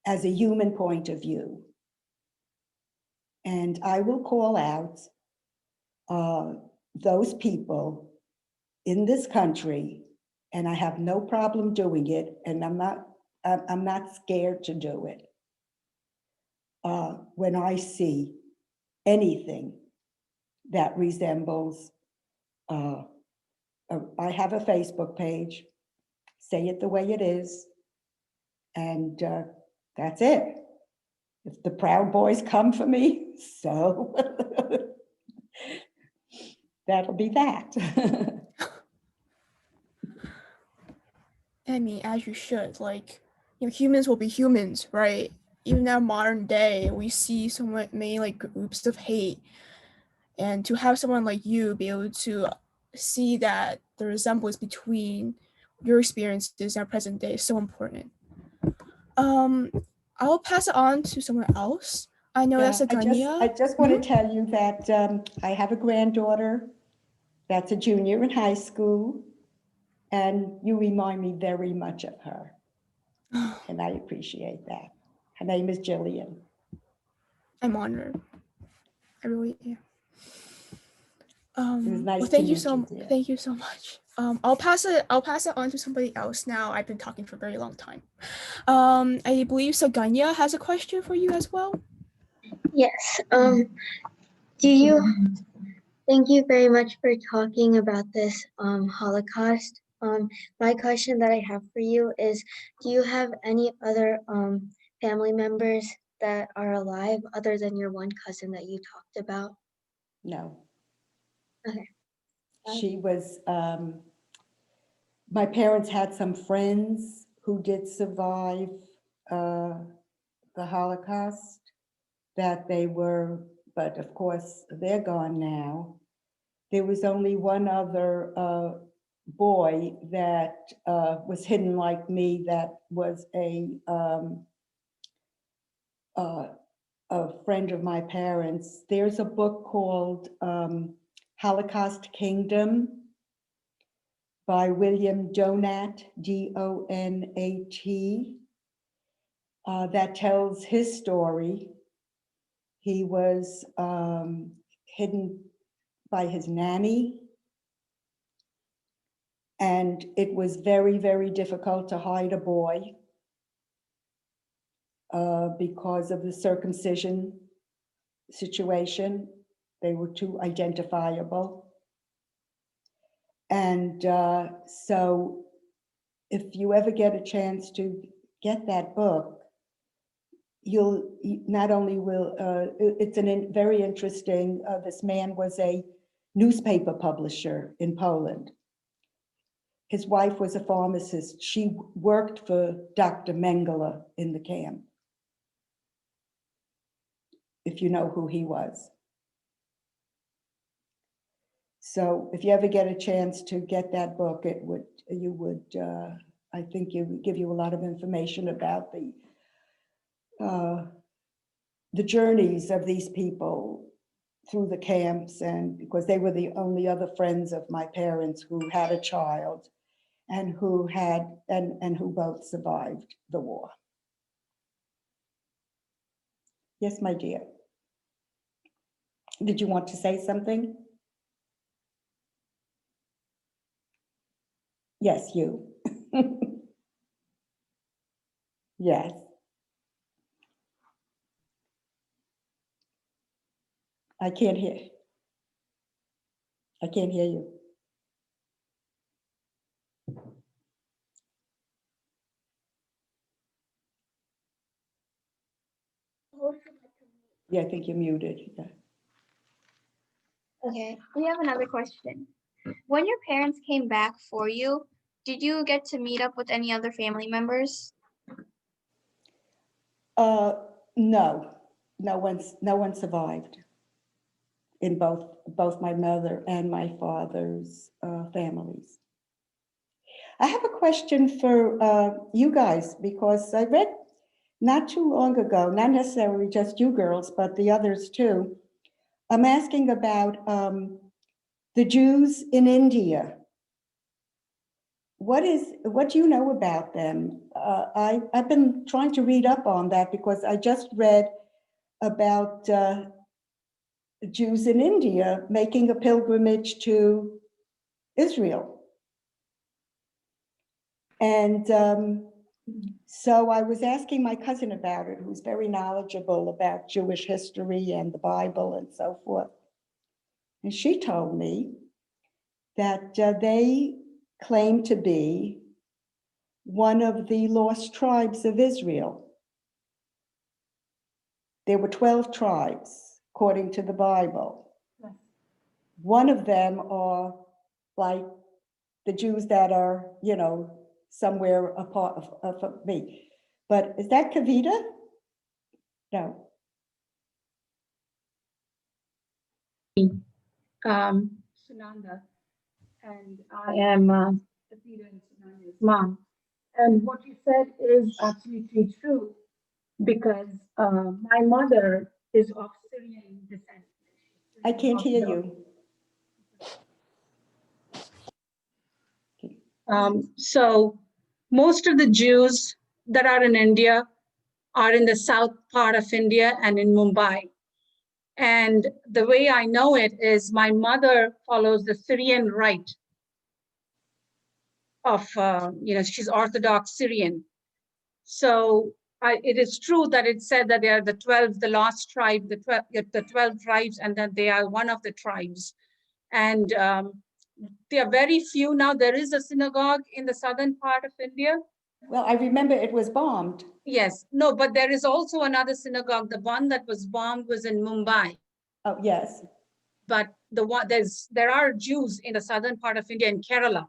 as a human point of view. And I will call out those people in this country, and I have no problem doing it, and I'm not scared to do it when I see anything that resembles, I have a Facebook page, say it the way it is, and that's it. If the Proud Boys come for me, so that'll be that. I mean, as you should. Like, humans will be humans, right? Even now, modern day, we see so many like groups of hate, and to have someone like you be able to see that the resemblance between your experiences and present day is so important. I will pass it on to someone else. I know Yeah, that's Agania. I just want to tell you that I have a granddaughter that's a junior in high school, and you remind me very much of her, and I appreciate that. Her name is Jillian. I'm honored. I really am. It was nice Well, to meet you, dear. thank you so much. I'll pass it on to somebody else now. I've been talking for a very long time. I believe Saganya has a question for you as well. Yes. Do you thank you very much for talking about this Holocaust. My question that I have for you is, do you have any other family members that are alive other than your one cousin that you talked about? No. Okay. She was, my parents had some friends who did survive the Holocaust, that they were, but of course, they're gone now. There was only one other boy that was hidden like me, that was a friend of my parents. There's a book called Holocaust Kingdom by William Donat, D-O-N-A-T, that tells his story. He was hidden by his nanny, and it was very, very difficult to hide a boy because of the circumcision situation. They were too identifiable. And so if you ever get a chance to get that book, you'll not only will, it's very interesting, this man was a newspaper publisher in Poland. His wife was a pharmacist. She worked for Dr. Mengele in the camp, if you know who he was. So if you ever get a chance to get that book, I think it would give you a lot of information about the journeys of these people through the camps, and because they were the only other friends of my parents who had a child and who both survived the war. Yes, my dear. Did you want to say something? Yes, you. Yes. I can't hear you. Yeah, I think you're muted. Yeah. Okay, we have another question. When your parents came back for you, did you get to meet up with any other family members? No, no one survived in both my mother and my father's families. I have a question for you guys, because I read not too long ago, not necessarily just you girls, but the others too. I'm asking about the Jews in India. What do you know about them? I've been trying to read up on that, because I just read about Jews in India making a pilgrimage to Israel. And So I was asking my cousin about it, who's very knowledgeable about Jewish history and the Bible and so forth. And she told me that they claim to be one of the lost tribes of Israel. There were 12 tribes, according to the Bible. Yes. One of them are like the Jews that are, somewhere apart of me. But is that Kavita? No. Sunanda, and I am Peter and Sunanda's mom. And what you said is absolutely true because my mother is of Syrian descent. I can't hear Orthodox. you. So most of the Jews that are in India are in the south part of India and in Mumbai. And the way I know it is my mother follows the Syrian rite of, she's Orthodox Syrian. So it is true that it said that they are the 12, the lost tribe, the 12 tribes, and that they are one of the tribes. And there are very few now. There is a synagogue in the southern part of India. Well, I remember it was bombed. Yes, no, but there is also another synagogue. The one that was bombed was in Mumbai. Oh, yes. But there are Jews in the southern part of India, in Kerala,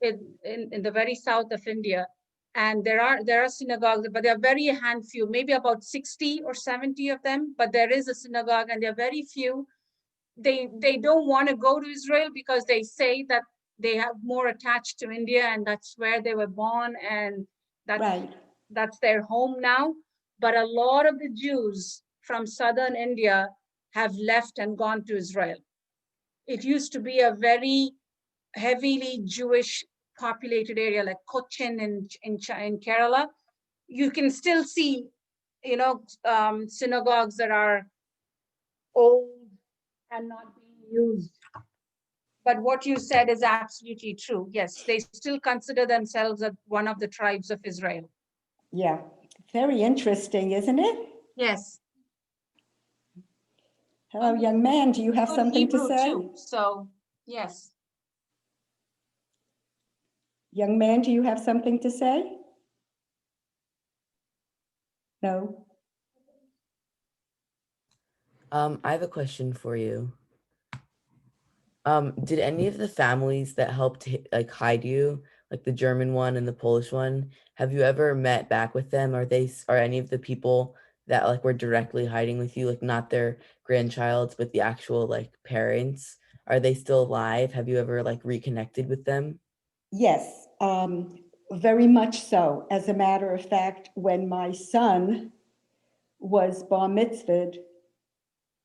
in the very south of India. And there are synagogues, but they are very handful, maybe about 60 or 70 of them, but there is a synagogue and there are very few. They don't want to go to Israel because they say that they have more attached to India and that's where they were born and that's their home now. But a lot of the Jews from southern India have left and gone to Israel. It used to be a very heavily Jewish populated area like Cochin in Kerala. You can still see, synagogues that are old and not being used. But what you said is absolutely true. Yes, they still consider themselves one of the tribes of Israel. Yeah, very interesting, isn't it? Yes. Hello, young man. Do you have something Hebrew to say? too, so yes. Young man, do you have something to say? No. I have a question for you. Did any of the families that helped like hide you, like the German one and the Polish one, have you ever met back with them? Are any of the people that like were directly hiding with you, like not their grandchilds, but the actual like parents? Are they still alive? Have you ever like reconnected with them? Yes, very much so. As a matter of fact, when my son was bar mitzvahed,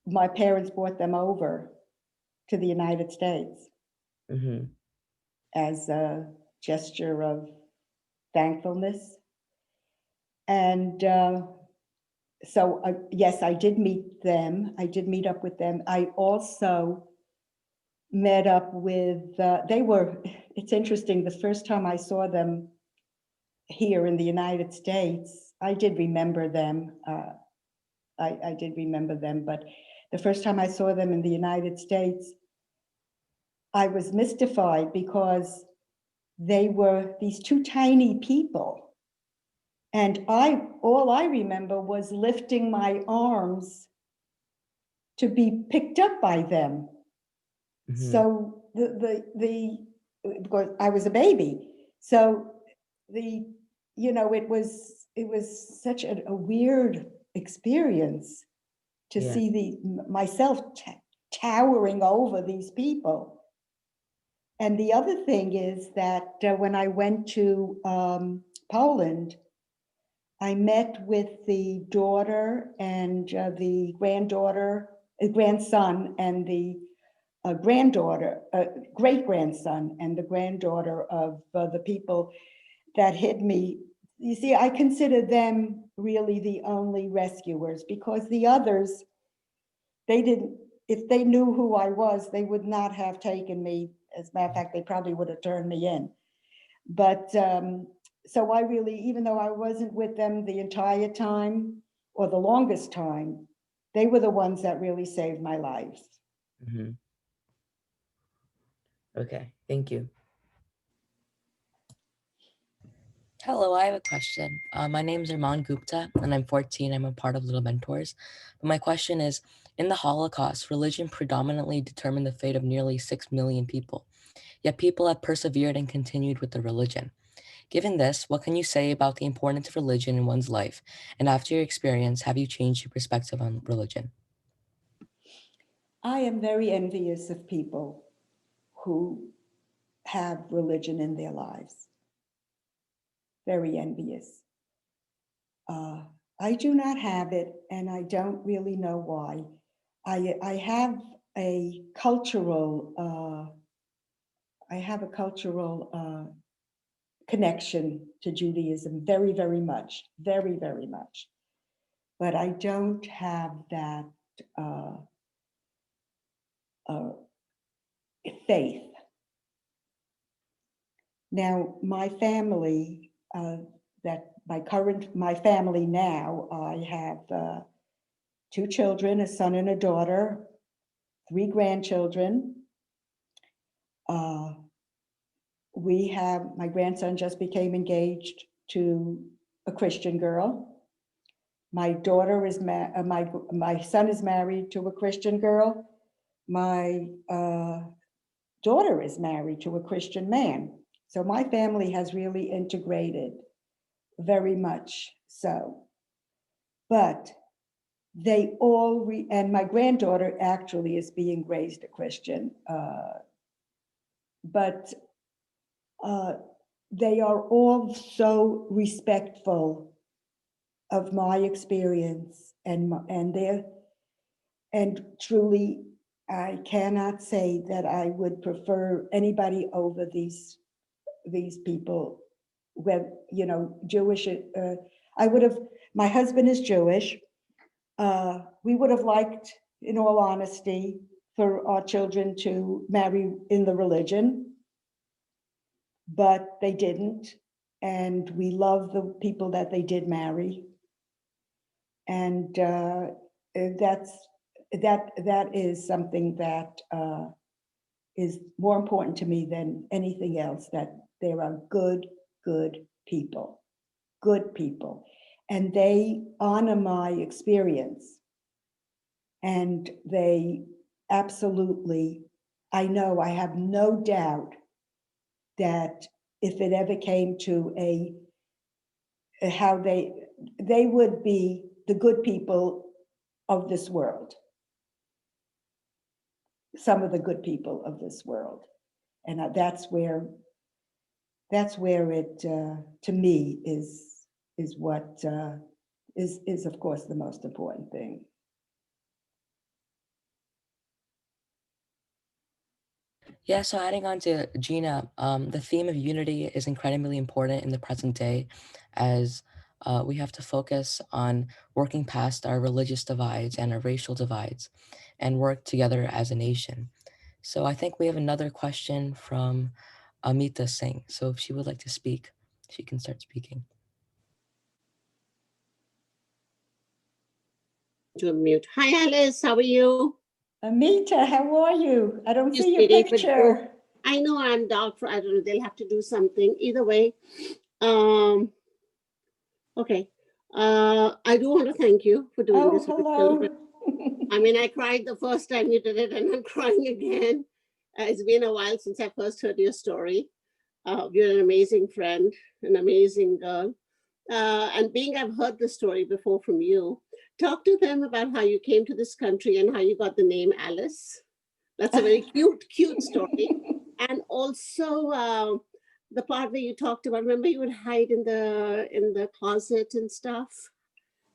my parents brought them over to the United States as a gesture of thankfulness. And so, yes, I did meet them. I did meet up with them. I also met up with, it's interesting, the first time I saw them here in the United States, I did remember them. I did remember them, but the first time I saw them in the United States, I was mystified because they were these two tiny people. And all I remember was lifting my arms to be picked up by them. So because I was a baby. So it was such a weird experience to see myself towering over these people. And the other thing is that when I went to Poland, I met with the daughter and the grandson and the granddaughter, great-grandson and the granddaughter of the people that hid me. You see, I consider them really the only rescuers because the others, if they knew who I was, they would not have taken me. As a matter of fact, they probably would have turned me in. But so I really, even though I wasn't with them the entire time or the longest time, they were the ones that really saved my life. Mhm. Okay, thank you. Hello, I have a question. My name is Arman Gupta, and I'm 14. I'm a part of Little Mentors. But my question is, in the Holocaust, religion predominantly determined the fate of nearly 6 million people. Yet people have persevered and continued with the religion. Given this, what can you say about the importance of religion in one's life? And after your experience, have you changed your perspective on religion? I am very envious of people who have religion in their lives. Very envious. I do not have it, and I don't really know why. I have a cultural connection to Judaism very, very much, very, very much. But I don't have that faith. Now, my family, my family now, I have 2 children, a son and a daughter, 3 grandchildren. My grandson just became engaged to a Christian girl. My daughter is, my son is married to a Christian girl. My daughter is married to a Christian man. So my family has really integrated very much so. But they all, and my granddaughter actually is being raised a Christian, but they are all so respectful of my experience and truly, I cannot say that I would prefer anybody over these people. When, Jewish, I would have, my husband is Jewish. We would have liked, in all honesty, for our children to marry in the religion, but they didn't. And we love the people that they did marry. And that is something that is more important to me than anything else, that there are good people, and they honor my experience. And they absolutely, I know, I have no doubt that if it ever came to how they would be the good people of this world, some of the good people of this world. And that's where it, to me, is what is of course the most important thing. Yeah, so adding on to Gina, the theme of unity is incredibly important in the present day, as we have to focus on working past our religious divides and our racial divides and work together as a nation. So I think we have another question from Amita Singh. So if she would like to speak, she can start speaking. To unmute. Hi, Alice. How are you? Amita, how are you? I don't see your Sweetie, but picture. I know I'm doubtful. I don't know. They'll have to do something. Either way. Okay. I do want to thank you for doing this with the children. I mean, I cried the first time you did it, and I'm crying again. It's been a while since I first heard your story. You're an amazing friend, an amazing girl. And being I've heard the story before from you, talk to them about how you came to this country and how you got the name Alice. That's a very cute story. And also the part where you talked about, remember you would hide in the closet and stuff?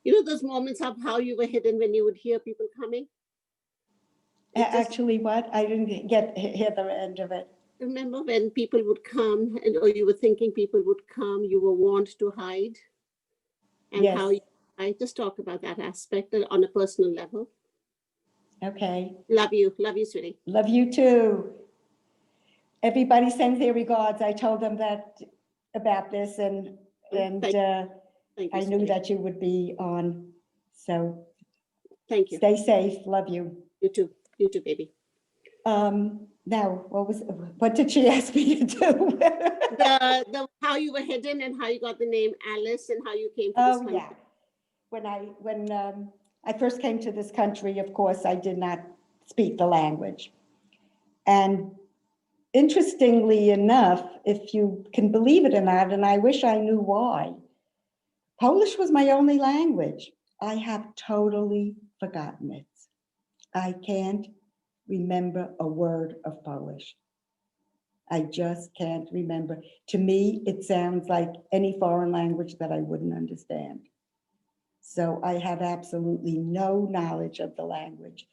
You know, those moments of how you were hidden when you would hear people coming? Actually, what? I didn't hear the end of it. Remember when people would come or you were thinking people would come, you were warned to hide? And yes. How I just talk about that aspect on a personal level. Okay. Love you, sweetie. Love you too. Everybody sends their regards. I told them that about this, and Thank you, I knew Sondike. that you would be on. So Thank you. stay safe. Love you. You too. You too, baby. Now, what did she ask me to do? The how you were hidden and how you got the name Alice and how you came to this Oh country. yeah, when I first came to this country, of course, I did not speak the language, and interestingly enough, if you can believe it or not, and I wish I knew why, Polish was my only language. I have totally forgotten it. I can't remember a word of Polish. I just can't remember. To me, it sounds like any foreign language that I wouldn't understand. So I have absolutely no knowledge of the language.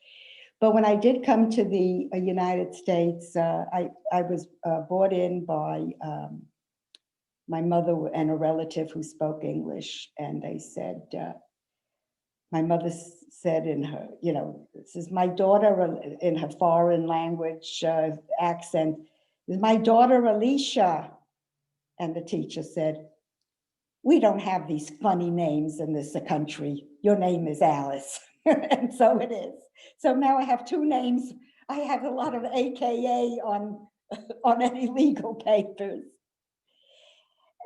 But when I did come to the United States, I was brought in by my mother and a relative who spoke English. And they said, my mother said in her, this is my daughter, in her foreign language accent, this is my daughter, Alicia. And the teacher said, we don't have these funny names in this country. Your name is Alice. And so it is. So now I have two names. I have a lot of AKA on any legal papers.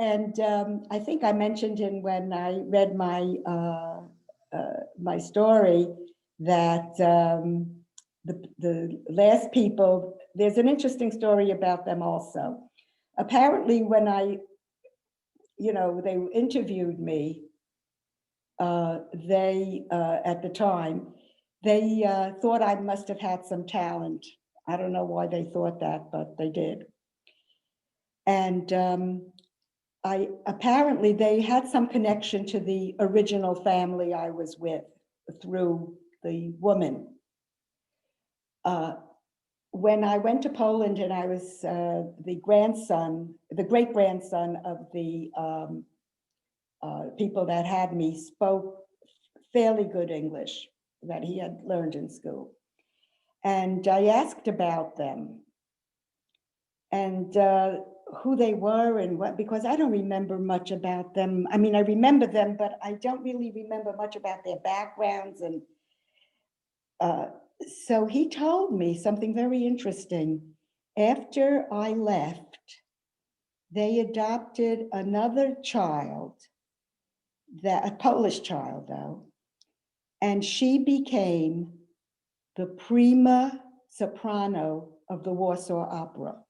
And I think I mentioned when I read my story that the last people, there's an interesting story about them also. Apparently when they interviewed me, they, at the time, they thought I must have had some talent. I don't know why they thought that, but they did. And apparently they had some connection to the original family I was with through the woman. When I went to Poland and I was the great-grandson of the people that had me, spoke fairly good English that he had learned in school. And I asked about them and who they were and what, because I don't remember much about them. I mean, I remember them, but I don't really remember much about their backgrounds. And so he told me something very interesting. After I left, they adopted another child, a Polish child though, and she became the prima soprano of the Warsaw Opera.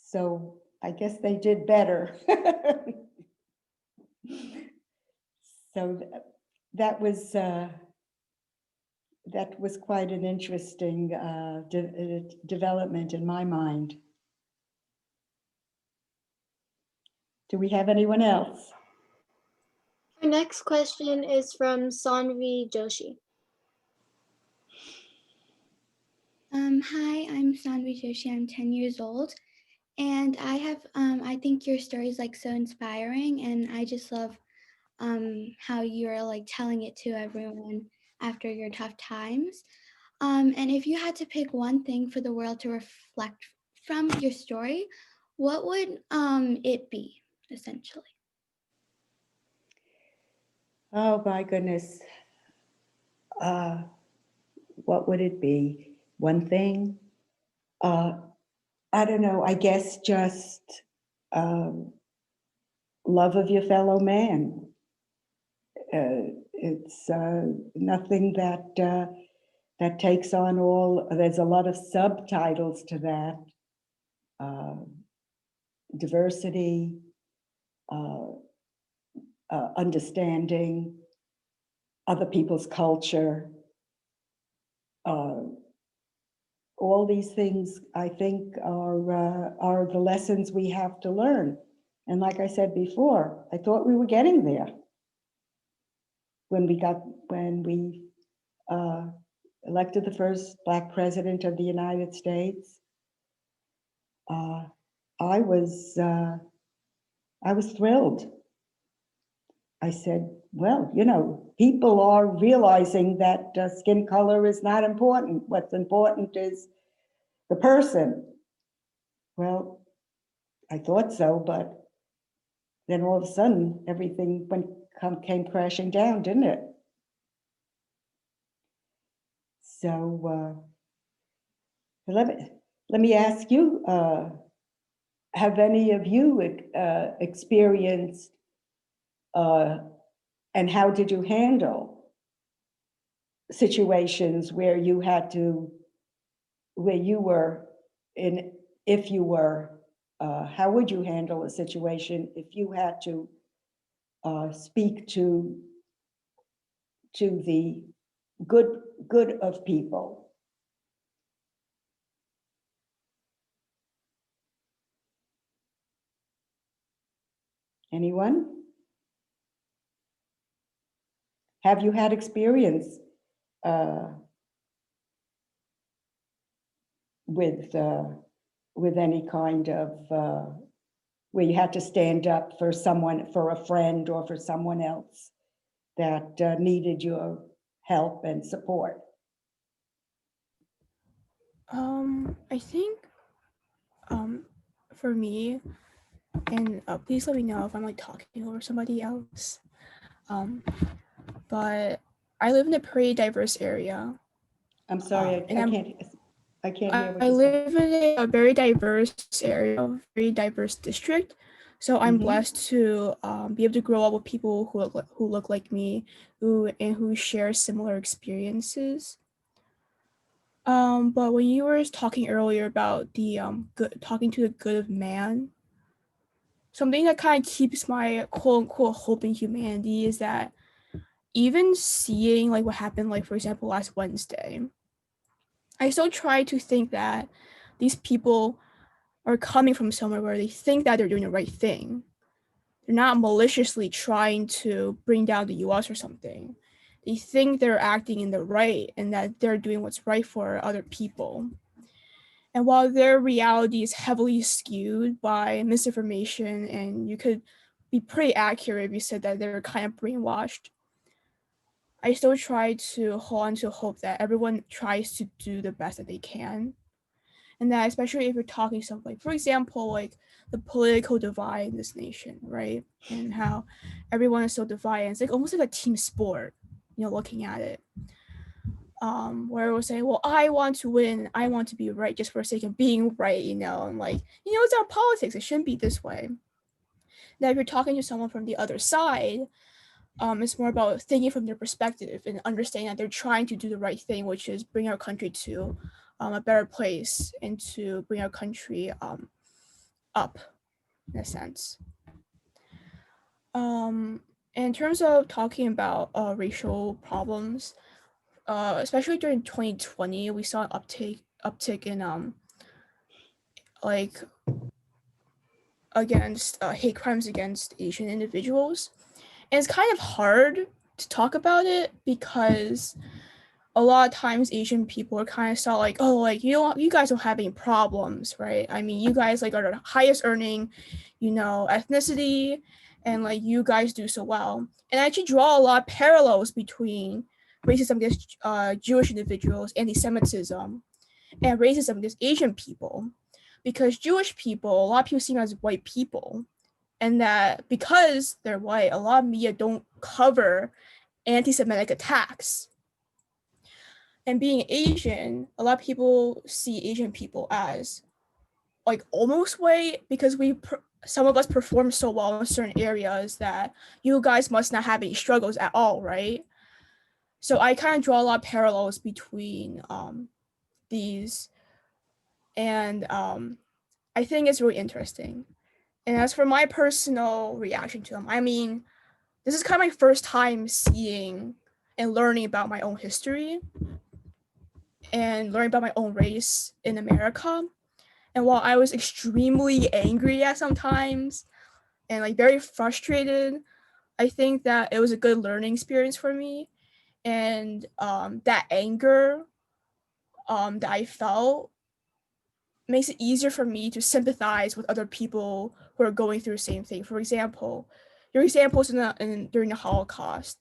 So I guess they did better. So that was quite an interesting development in my mind. Do we have anyone else? Our next question is from Sanvi Joshi. Hi, I'm Sondike Joshi. I'm 10 years old, and I think your story is like so inspiring, and I just love how you're like telling it to everyone after your tough times. And if you had to pick one thing for the world to reflect from your story, what would it be, essentially? Oh my goodness. What would it be? One thing? I don't know, I guess just love of your fellow man. It's nothing that takes on all, there's a lot of subtitles to that. Diversity, understanding other people's culture. All these things, I think, are the lessons we have to learn. And like I said before, I thought we were getting there when we elected the first Black president of the United States. I was thrilled. I said, well, people are realizing that skin color is not important. What's important is the person. Well, I thought so, but then all of a sudden, everything came crashing down, didn't it? So let me ask you, have any of you experienced, and how did you handle situations where you had to, where you were in, if you were, how would you handle a situation if you had to speak to the good of people? Anyone? Have you had experience with any kind of where you had to stand up for someone, for a friend or for someone else that needed your help and support? I think for me, and please let me know if I'm like talking over somebody else. But I live in a pretty diverse area. I'm sorry, I can't hear what I you're saying. live in a very diverse area, very diverse district. So I'm blessed to be able to grow up with people who look like me, who share similar experiences. But when you were talking earlier about the talking to the good of man, something that kind of keeps my quote unquote hope in humanity is that even seeing like what happened, like for example last Wednesday, I still try to think that these people are coming from somewhere where they think that they're doing the right thing. They're not maliciously trying to bring down the US or something. They think they're acting in the right and that they're doing what's right for other people. And while their reality is heavily skewed by misinformation, and you could be pretty accurate if you said that they're kind of brainwashed, I still try to hold on to hope that everyone tries to do the best that they can. And that especially if you're talking something, like, for example, like the political divide in this nation, right? And how everyone is so divided. It's like almost like a team sport, looking at it. Where it was saying, well, I want to win, I want to be right just for the sake of being right, and like, it's our politics, it shouldn't be this way. Now, if you're talking to someone from the other side, it's more about thinking from their perspective and understanding that they're trying to do the right thing, which is bring our country to a better place and to bring our country up, in a sense. In terms of talking about racial problems, especially during 2020, we saw an uptick in like against hate crimes against Asian individuals. And it's kind of hard to talk about it because a lot of times Asian people are kind of saw like, oh, like, you guys don't have any problems, right? I mean, you guys like are the highest earning, ethnicity, and like you guys do so well. And I actually draw a lot of parallels between racism against Jewish individuals, anti-Semitism, and racism against Asian people, because Jewish people, a lot of people see them as white people, and that because they're white, a lot of media don't cover anti-Semitic attacks. And being Asian, a lot of people see Asian people as like almost white because some of us perform so well in certain areas that you guys must not have any struggles at all, right? So I kind of draw a lot of parallels between these, and I think it's really interesting. And as for my personal reaction to them, I mean, this is kind of my first time seeing and learning about my own history and learning about my own race in America. And while I was extremely angry at sometimes and like very frustrated, I think that it was a good learning experience for me. And that anger that I felt makes it easier for me to sympathize with other people who are going through the same thing. For example, your examples during the Holocaust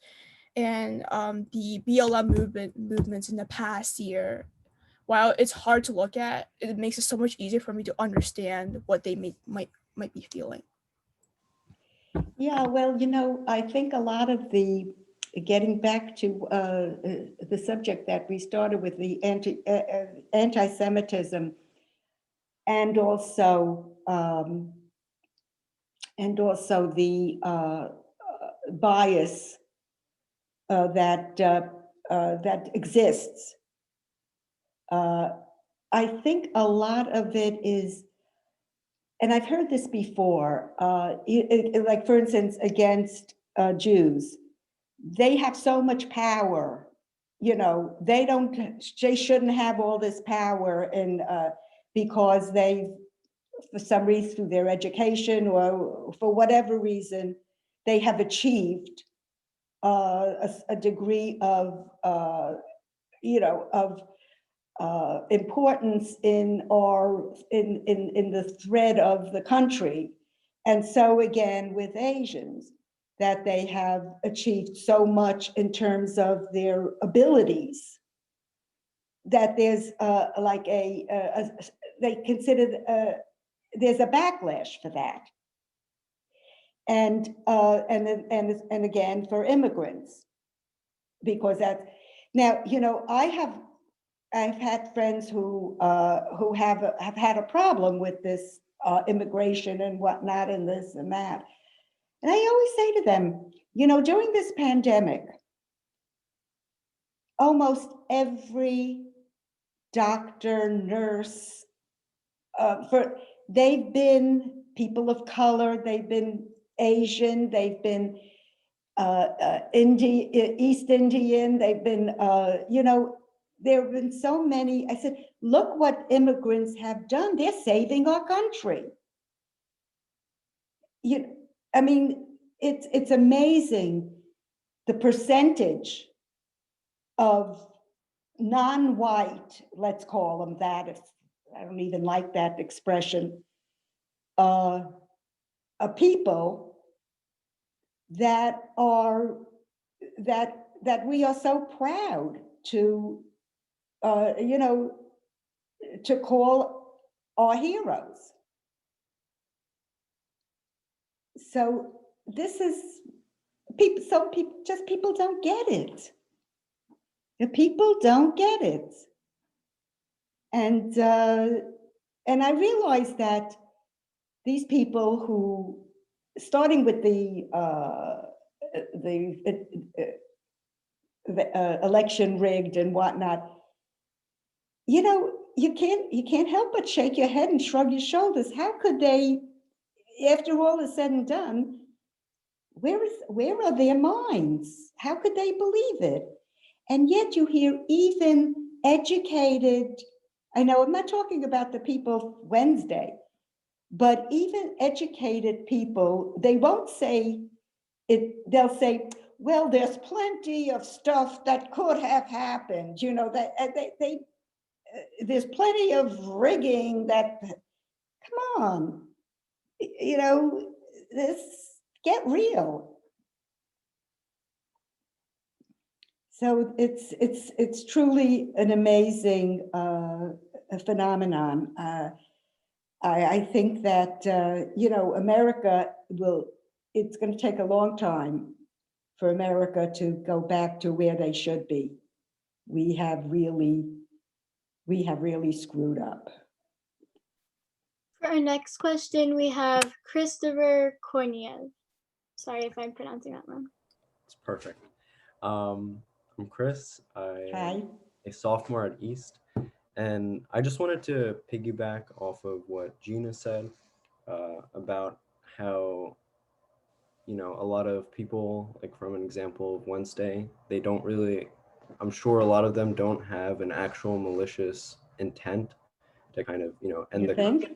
and the BLM movements in the past year. While it's hard to look at, it makes it so much easier for me to understand what they might might be feeling. Yeah, well, I think a lot of getting back to the subject that we started with, the anti-Semitism, and also the bias that exists. I think a lot of it is, and I've heard this before, like for instance, against Jews, they have so much power, they shouldn't have all this power, and because they, for some reason, through their education or for whatever reason, they have achieved a degree of, importance in the thread of the country. And so again, with Asians, that they have achieved so much in terms of their abilities, that there's they consider there's a backlash for that. And again, for immigrants, because that's, now, I've had friends who have had a problem with this immigration and whatnot, and this and that. And I always say to them, during this pandemic, almost every doctor, nurse, they've been people of color, they've been Asian, they've been East Indian, they've been, there have been so many. I said, look what immigrants have done. They're saving our country. I mean, it's amazing the percentage of non-white, let's call them that, if I don't even like that expression, people that we are so proud to to call our heroes. So this is people don't get it. The people don't get it. And I realize that these people who, starting with the election rigged and whatnot, you can't help but shake your head and shrug your shoulders. How could they, after all is said and done, where are their minds? How could they believe it? And yet you hear even educated, I know I'm not talking about the people Wednesday, but even educated people, they won't say it, they'll say, well, there's plenty of stuff that could have happened, that there's plenty of rigging that, come on, this, get real. So it's truly an amazing phenomenon. I think that, America it's going to take a long time for America to go back to where they should be. We have really screwed up. For our next question, we have Christopher Korniev. Sorry if I'm pronouncing that wrong. It's perfect. I'm Chris. Hi. A sophomore at East, and I just wanted to piggyback off of what Gina said about how, a lot of people, like from an example of Wednesday, they don't really, I'm sure a lot of them don't have an actual malicious intent to kind of, end the think?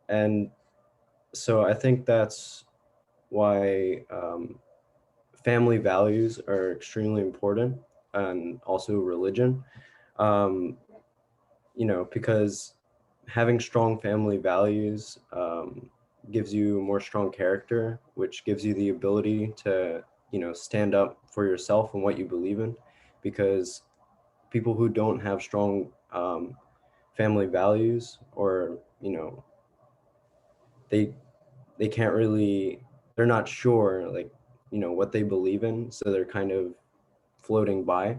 And so I think that's why family values are extremely important, and also religion, because having strong family values gives you more strong character, which gives you the ability to, stand up for yourself and what you believe in, because people who don't have strong family values, or they they can't really, they're not sure like what they believe in, so they're kind of floating by.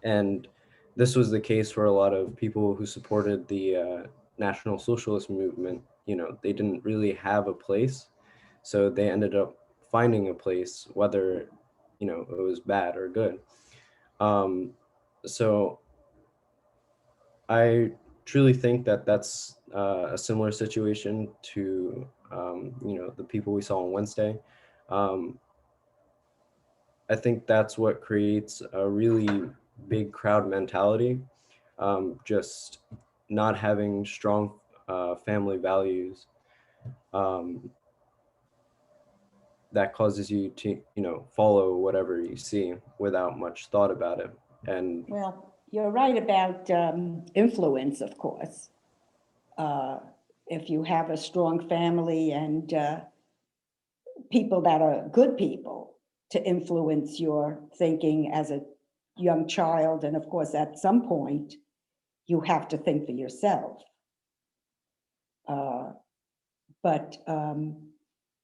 And this was the case for a lot of people who supported the National Socialist movement. They didn't really have a place, so they ended up finding a place, whether it was bad or good. So I truly think that that's a similar situation to the people we saw on Wednesday. Um, I think that's what creates a really big crowd mentality. Just not having strong family values, um, that causes you to follow whatever you see without much thought about it. And Well, you're right about influence, of course. If you have a strong family and people that are good people to influence your thinking as a young child, and of course, at some point, you have to think for yourself. But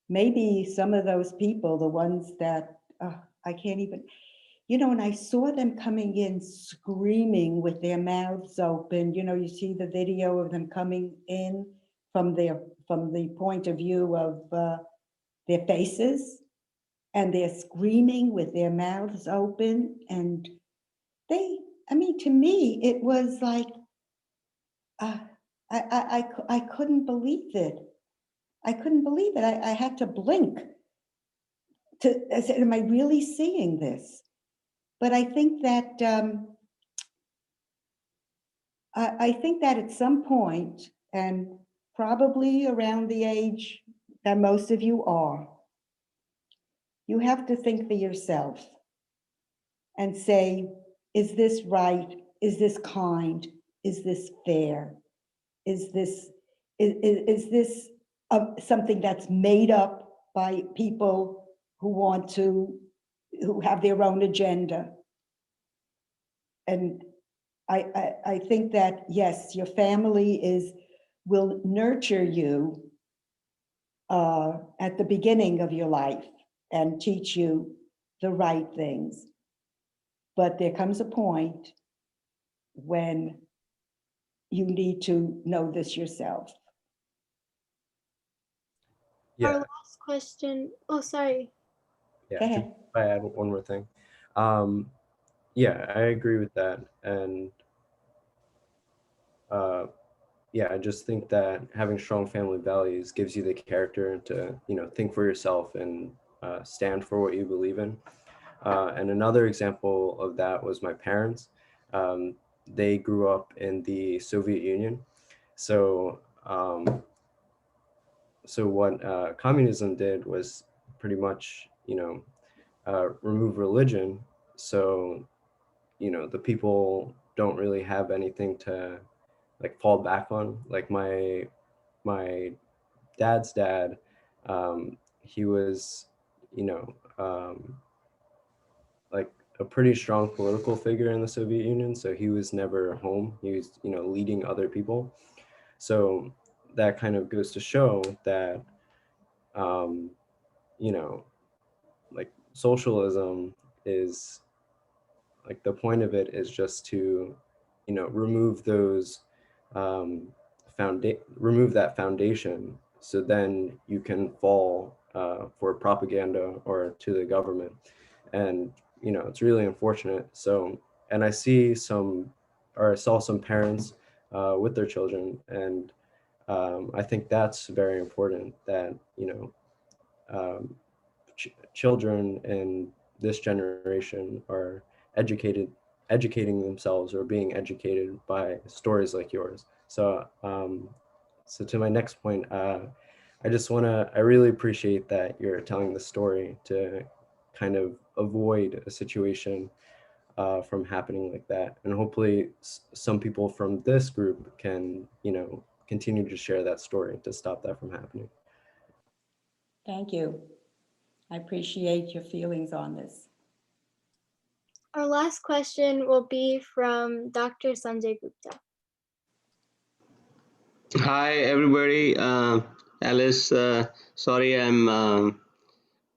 maybe some of those people, the ones that I can't even, and I saw them coming in screaming with their mouths open. You see the video of them coming in from the point of view of their faces, and they're screaming with their mouths open. And to me, it was like, I couldn't believe it. I couldn't believe it. I had to blink. I said, am I really seeing this? But I think that I think that at some point, and probably around the age that most of you are, you have to think for yourself and say, is this right? Is this kind? Is this fair? Is this something that's made up by people who have their own agenda? And I think that, yes, your family will nurture you at the beginning of your life and teach you the right things. But there comes a point when you need to know this yourself. Our yeah, last question. Oh, sorry. Go yeah, ahead. if I add one more thing. Yeah, I agree with that. And uh, yeah, I just think that having strong family values gives you the character to, think for yourself and stand for what you believe in. And another example of that was my parents. They grew up in the Soviet Union. So, so what communism did was pretty much, remove religion. So, the people don't really have anything to like fall back on. Like my dad's dad, he was, you know, um, like a pretty strong political figure in the Soviet Union. So he was never home. He was, leading other people. So that kind of goes to show that, um, you know, like socialism is like the point of it is just to, remove those remove that foundation, so then you can fall for propaganda or to the government. And it's really unfortunate. So, and I see some, or I saw some parents with their children, and I think that's very important, that um, children in this generation are educated educating themselves or being educated by stories like yours. So so to my next point, I really appreciate that you're telling the story to kind of avoid a situation from happening like that. And hopefully some people from this group can, continue to share that story to stop that from happening. Thank you. I appreciate your feelings on this. Our last question will be from Dr. Sanjay Gupta. Hi, everybody. Alice, sorry I'm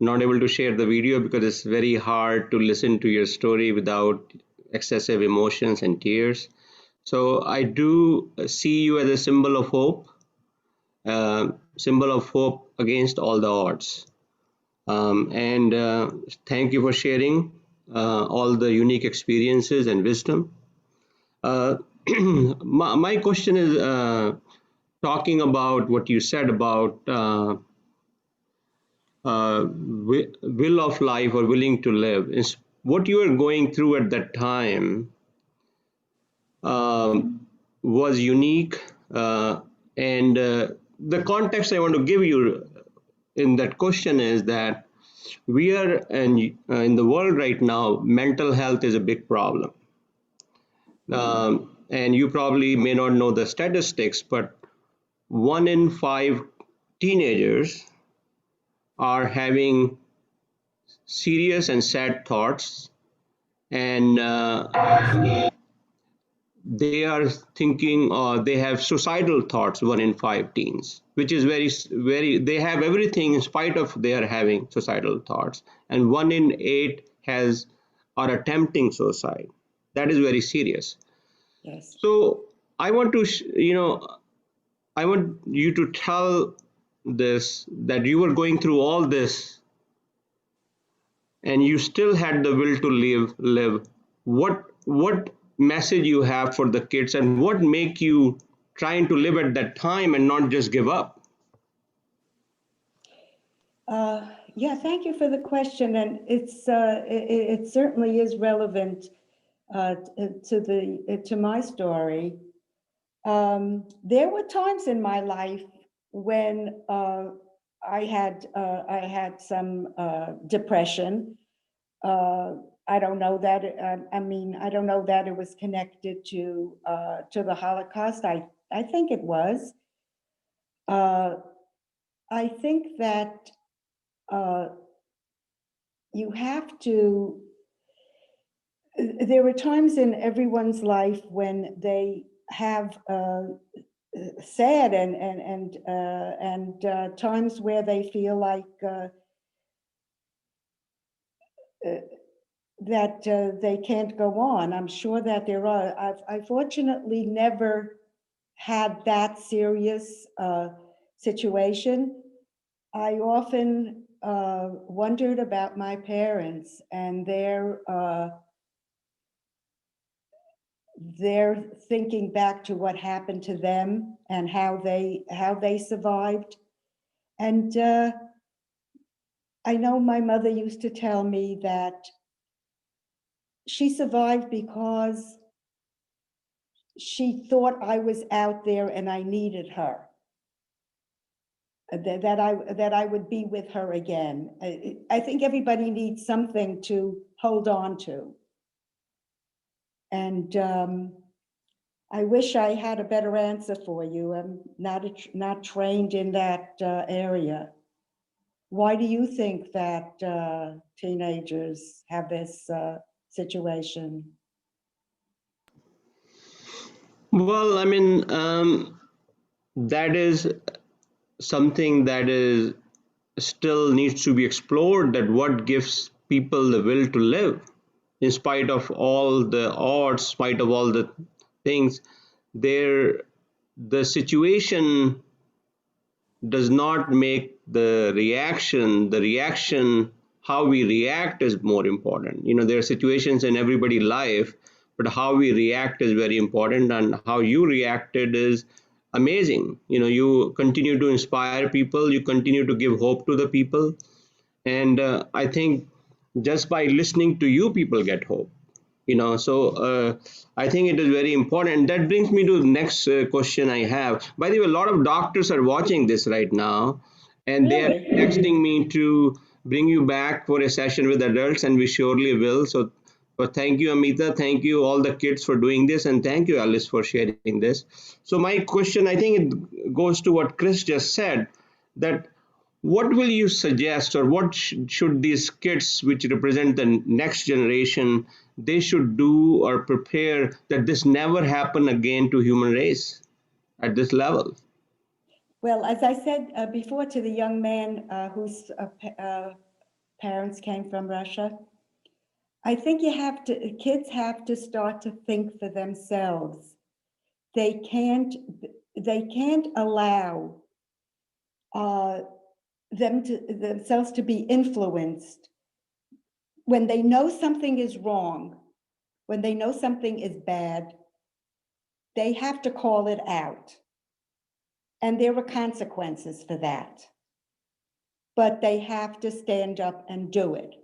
not able to share the video because it's very hard to listen to your story without excessive emotions and tears. So I do see you as a symbol of hope against all the odds. And thank you for sharing all the unique experiences and wisdom. Uh, my question is talking about what you said about will of life or willing to live is what you were going through at that time was unique and the context I want to give you in that question is that we are in the world right now mental health is a big problem, and you probably may not know the statistics, but 1 in 5 teenagers are having serious and sad thoughts, and they are thinking they have suicidal thoughts. 1 in 5 teens, which is very, they have everything in spite of their having suicidal thoughts, and 1 in 8 has are attempting suicide. That is very serious. Yes. So I want to I want you to tell this, that you were going through all this and you still had the will to live. What message you have for the kids, and what make you trying to live at that time and not just give up? Yeah, thank you for the question, and it certainly is relevant to my story. There were times in my life when I had some depression. I don't know that. I mean, I don't know that it was connected to the Holocaust. I think it was. I think that you have to. There are times in everyone's life when they have sad and times where they feel like that they can't go on. I'm sure that there are. I fortunately never had that serious situation. I often wondered about my parents and their thinking back to what happened to them and how they survived. And I know my mother used to tell me that she survived because she thought I was out there and I needed her. That I would be with her again. I think everybody needs something to hold on to. And I wish I had a better answer for you. I'm not trained in that area. Why do you think that teenagers have this situation? Well, I mean, that is something that is still needs to be explored, that what gives people the will to live in spite of all the odds, in spite of all the things. There, the situation does not make the reaction, how we react is more important. There are situations in everybody's life, but how we react is very important, and how you reacted is amazing. You continue to inspire people, you continue to give hope to the people, and I think just by listening to you, people get hope. So I think it is very important. That brings me to the next question I have. By the way, a lot of doctors are watching this right now, and they are Really? texting me to bring you back for a session with adults, and we surely will. So thank you, Amita, thank you all the kids for doing this, and thank you, Alice, for sharing this. So my question, I think it goes to what Chris just said, that what will you suggest, or what should these kids, which represent the next generation, they should do or prepare that this never happen again to human race at this level? Well, as I said before to the young man whose parents came from Russia, I think kids have to start to think for themselves. They can't allow themselves to be influenced when they know something is wrong, when they know something is bad. They have to call it out, and there are consequences for that. But they have to stand up and do it.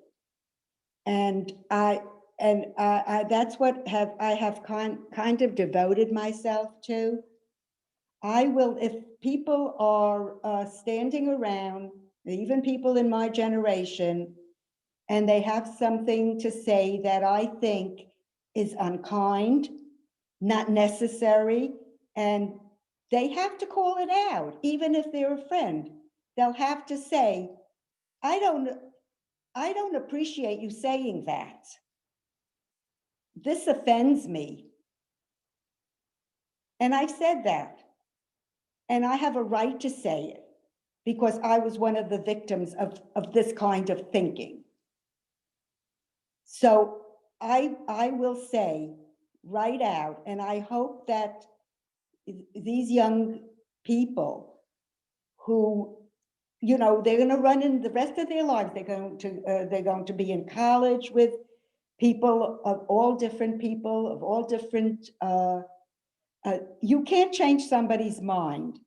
And that's what I have kind of devoted myself to. I will, if people are standing around, even people in my generation, and they have something to say that I think is unkind, not necessary, and they have to call it out, even if they're a friend. They'll have to say, I don't appreciate you saying that. This offends me. And I've said that. And I have a right to say it because I was one of the victims of this kind of thinking. So I will say right out, and I hope that these young people who, you know, they're going to run in the rest of their lives, they're going to be in college with people of all different you can't change somebody's mind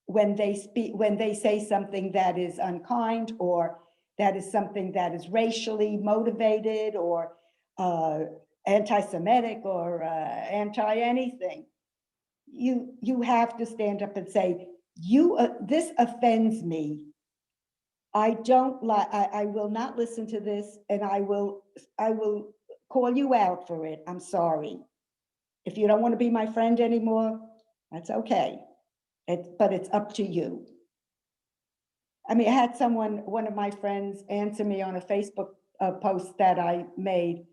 when they say something that is unkind, or that is something that is racially motivated, or anti-Semitic, or anti-anything. You have to stand up and say, this offends me. I will not listen to this, and I will call you out for it. I'm sorry. If you don't want to be my friend anymore, that's okay. But it's up to you. I mean, I had one of my friends answer me on a Facebook post that I made.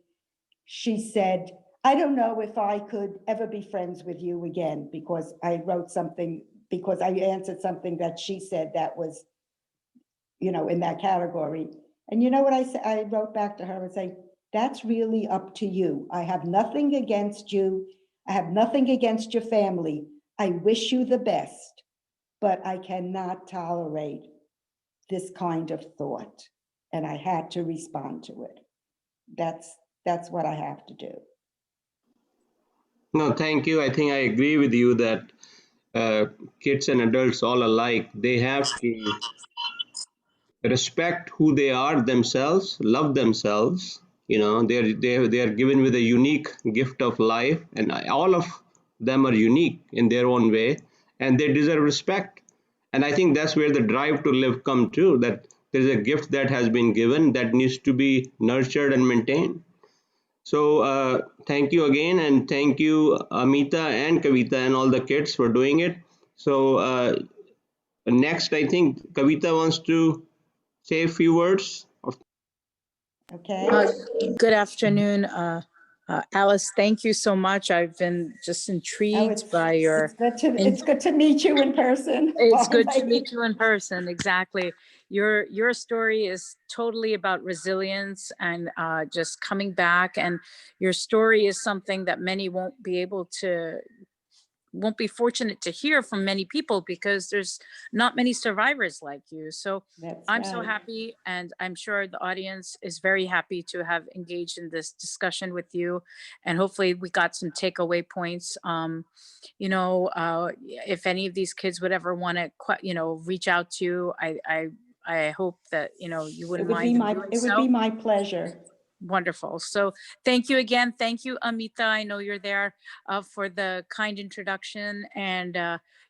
She said, I don't know if I could ever be friends with you again because I answered something that she said that was, you know, in that category. And you know what I said? I wrote back to her and say, that's really up to you. I have nothing against you. I have nothing against your family. I wish you the best, but I cannot tolerate this kind of thought. And I had to respond to it. That's what I have to do. No, thank you. I think I agree with you that kids and adults all alike, they have to respect who they are themselves, love themselves. You know, they are given with a unique gift of life, and all of them are unique in their own way, and they deserve respect. And I think that's where the drive to live come to. That there's a gift that has been given that needs to be nurtured and maintained. So thank you again, and thank you Amita and Kavita and all the kids for doing it. So next, I think Kavita wants to say a few words. Okay. Good afternoon, Alice. Thank you so much. I've been just intrigued by your. It's good to meet you in person. It's good to meet you in person. Exactly. Your story is totally about resilience and just coming back. And your story is something that many won't be fortunate to hear from many people because there's not many survivors like you. So I'm so happy, and I'm sure the audience is very happy to have engaged in this discussion with you. And hopefully we got some takeaway points. If any of these kids would ever want to, reach out to you, I hope that, you wouldn't mind. It would be my pleasure. Wonderful. So thank you again. Thank you, Amita. I know you're there for the kind introduction. And,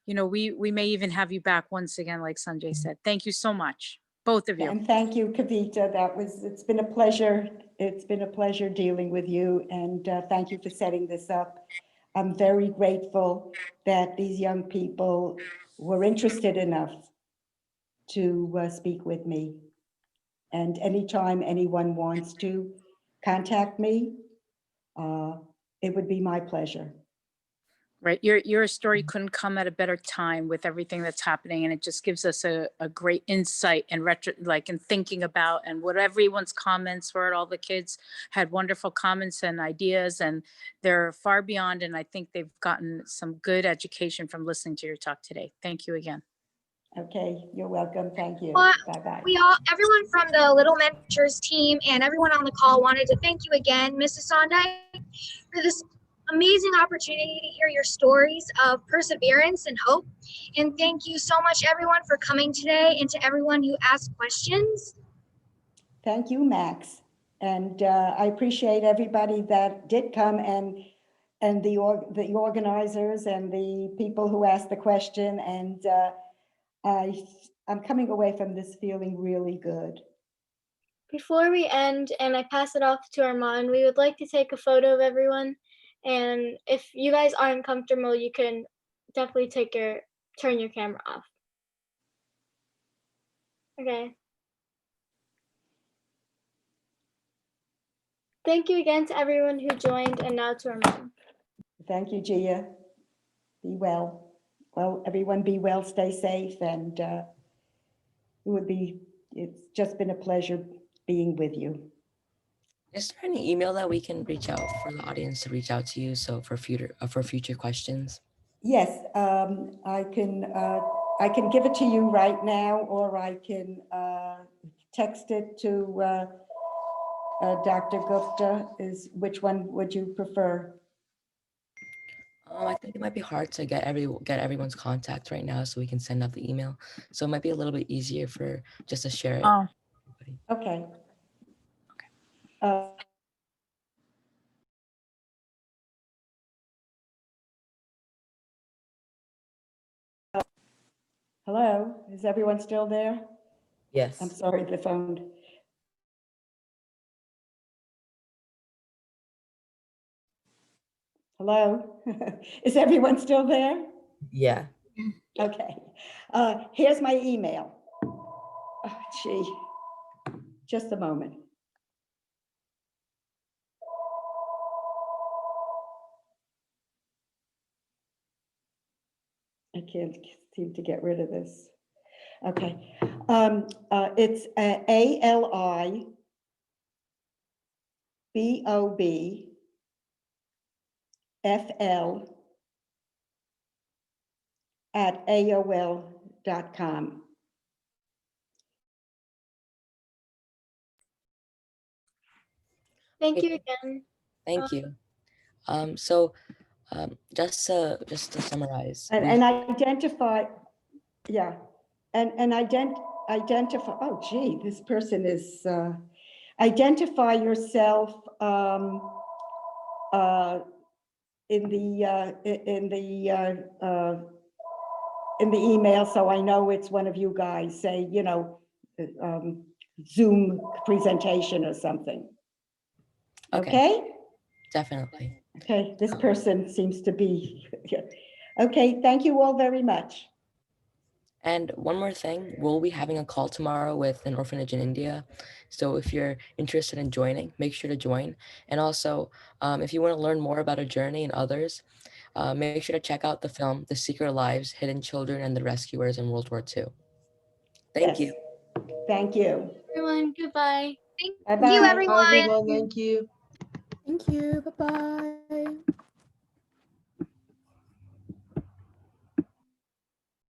we may even have you back once again, like Sanjay said. Thank you so much, both of you. And thank you, Kavita. It's been a pleasure. It's been a pleasure dealing with you. And thank you for setting this up. I'm very grateful that these young people were interested enough to speak with me. And anytime anyone wants to contact me, it would be my pleasure. right? Your story couldn't come at a better time with everything that's happening, and it just gives us a great insight and in thinking about and what everyone's comments were. All the kids had wonderful comments and ideas, and they're far beyond, and I think they've gotten some good education from listening to your talk today. Thank you again. Okay, you're welcome. Thank you. Well, Bye-bye. everyone from the Little Mentors team and everyone on the call wanted to thank you again, Mrs. Sondike, for this amazing opportunity to hear your stories of perseverance and hope. And thank you so much, everyone, for coming today, and to everyone who asked questions. Thank you, Max. And I appreciate everybody that did come, and the organizers and the people who asked the question. And I'm coming away from this feeling really good. Before we end and I pass it off to Armand, we would like to take a photo of everyone. And if you guys aren't comfortable, you can definitely turn your camera off. Okay. Thank you again to everyone who joined, and now to Armand. Thank you, Gia. Be well. Well, everyone be well, stay safe, and it's just been a pleasure being with you. Is there any email that we can reach out for the audience to reach out to you? So for future questions? Yes, I can give it to you right now, or I can text it to Dr. Gupta. Which one would you prefer? I think it might be hard to get everyone's contact right now, so we can send out the email. So it might be a little bit easier for just to share it. Oh. Okay. Hello, is everyone still there? Yes. I'm sorry, the phone. Hello, is everyone still there? Yeah. Okay, here's my email. Oh, gee, just a moment. I can't seem to get rid of this. Okay, it's ALIBOBFL@AOL.com. Thank you again. Thank you. Just to summarize. And identify, yeah, and identify, oh gee, this person is, identify yourself in the email, so I know it's one of you guys. Say, Zoom presentation or something. Okay? Definitely. Okay, this person seems to be, okay, thank you all very much. And one more thing, we'll be having a call tomorrow with an orphanage in India. So if you're interested in joining, make sure to join. And also, if you want to learn more about our journey and others, make sure to check out the film, The Secret Lives, Hidden Children and the Rescuers in World War II. Thank you. Thank you. Everyone, goodbye. Thank you, everyone. Bye, everyone. Thank you. Thank you. Bye-bye.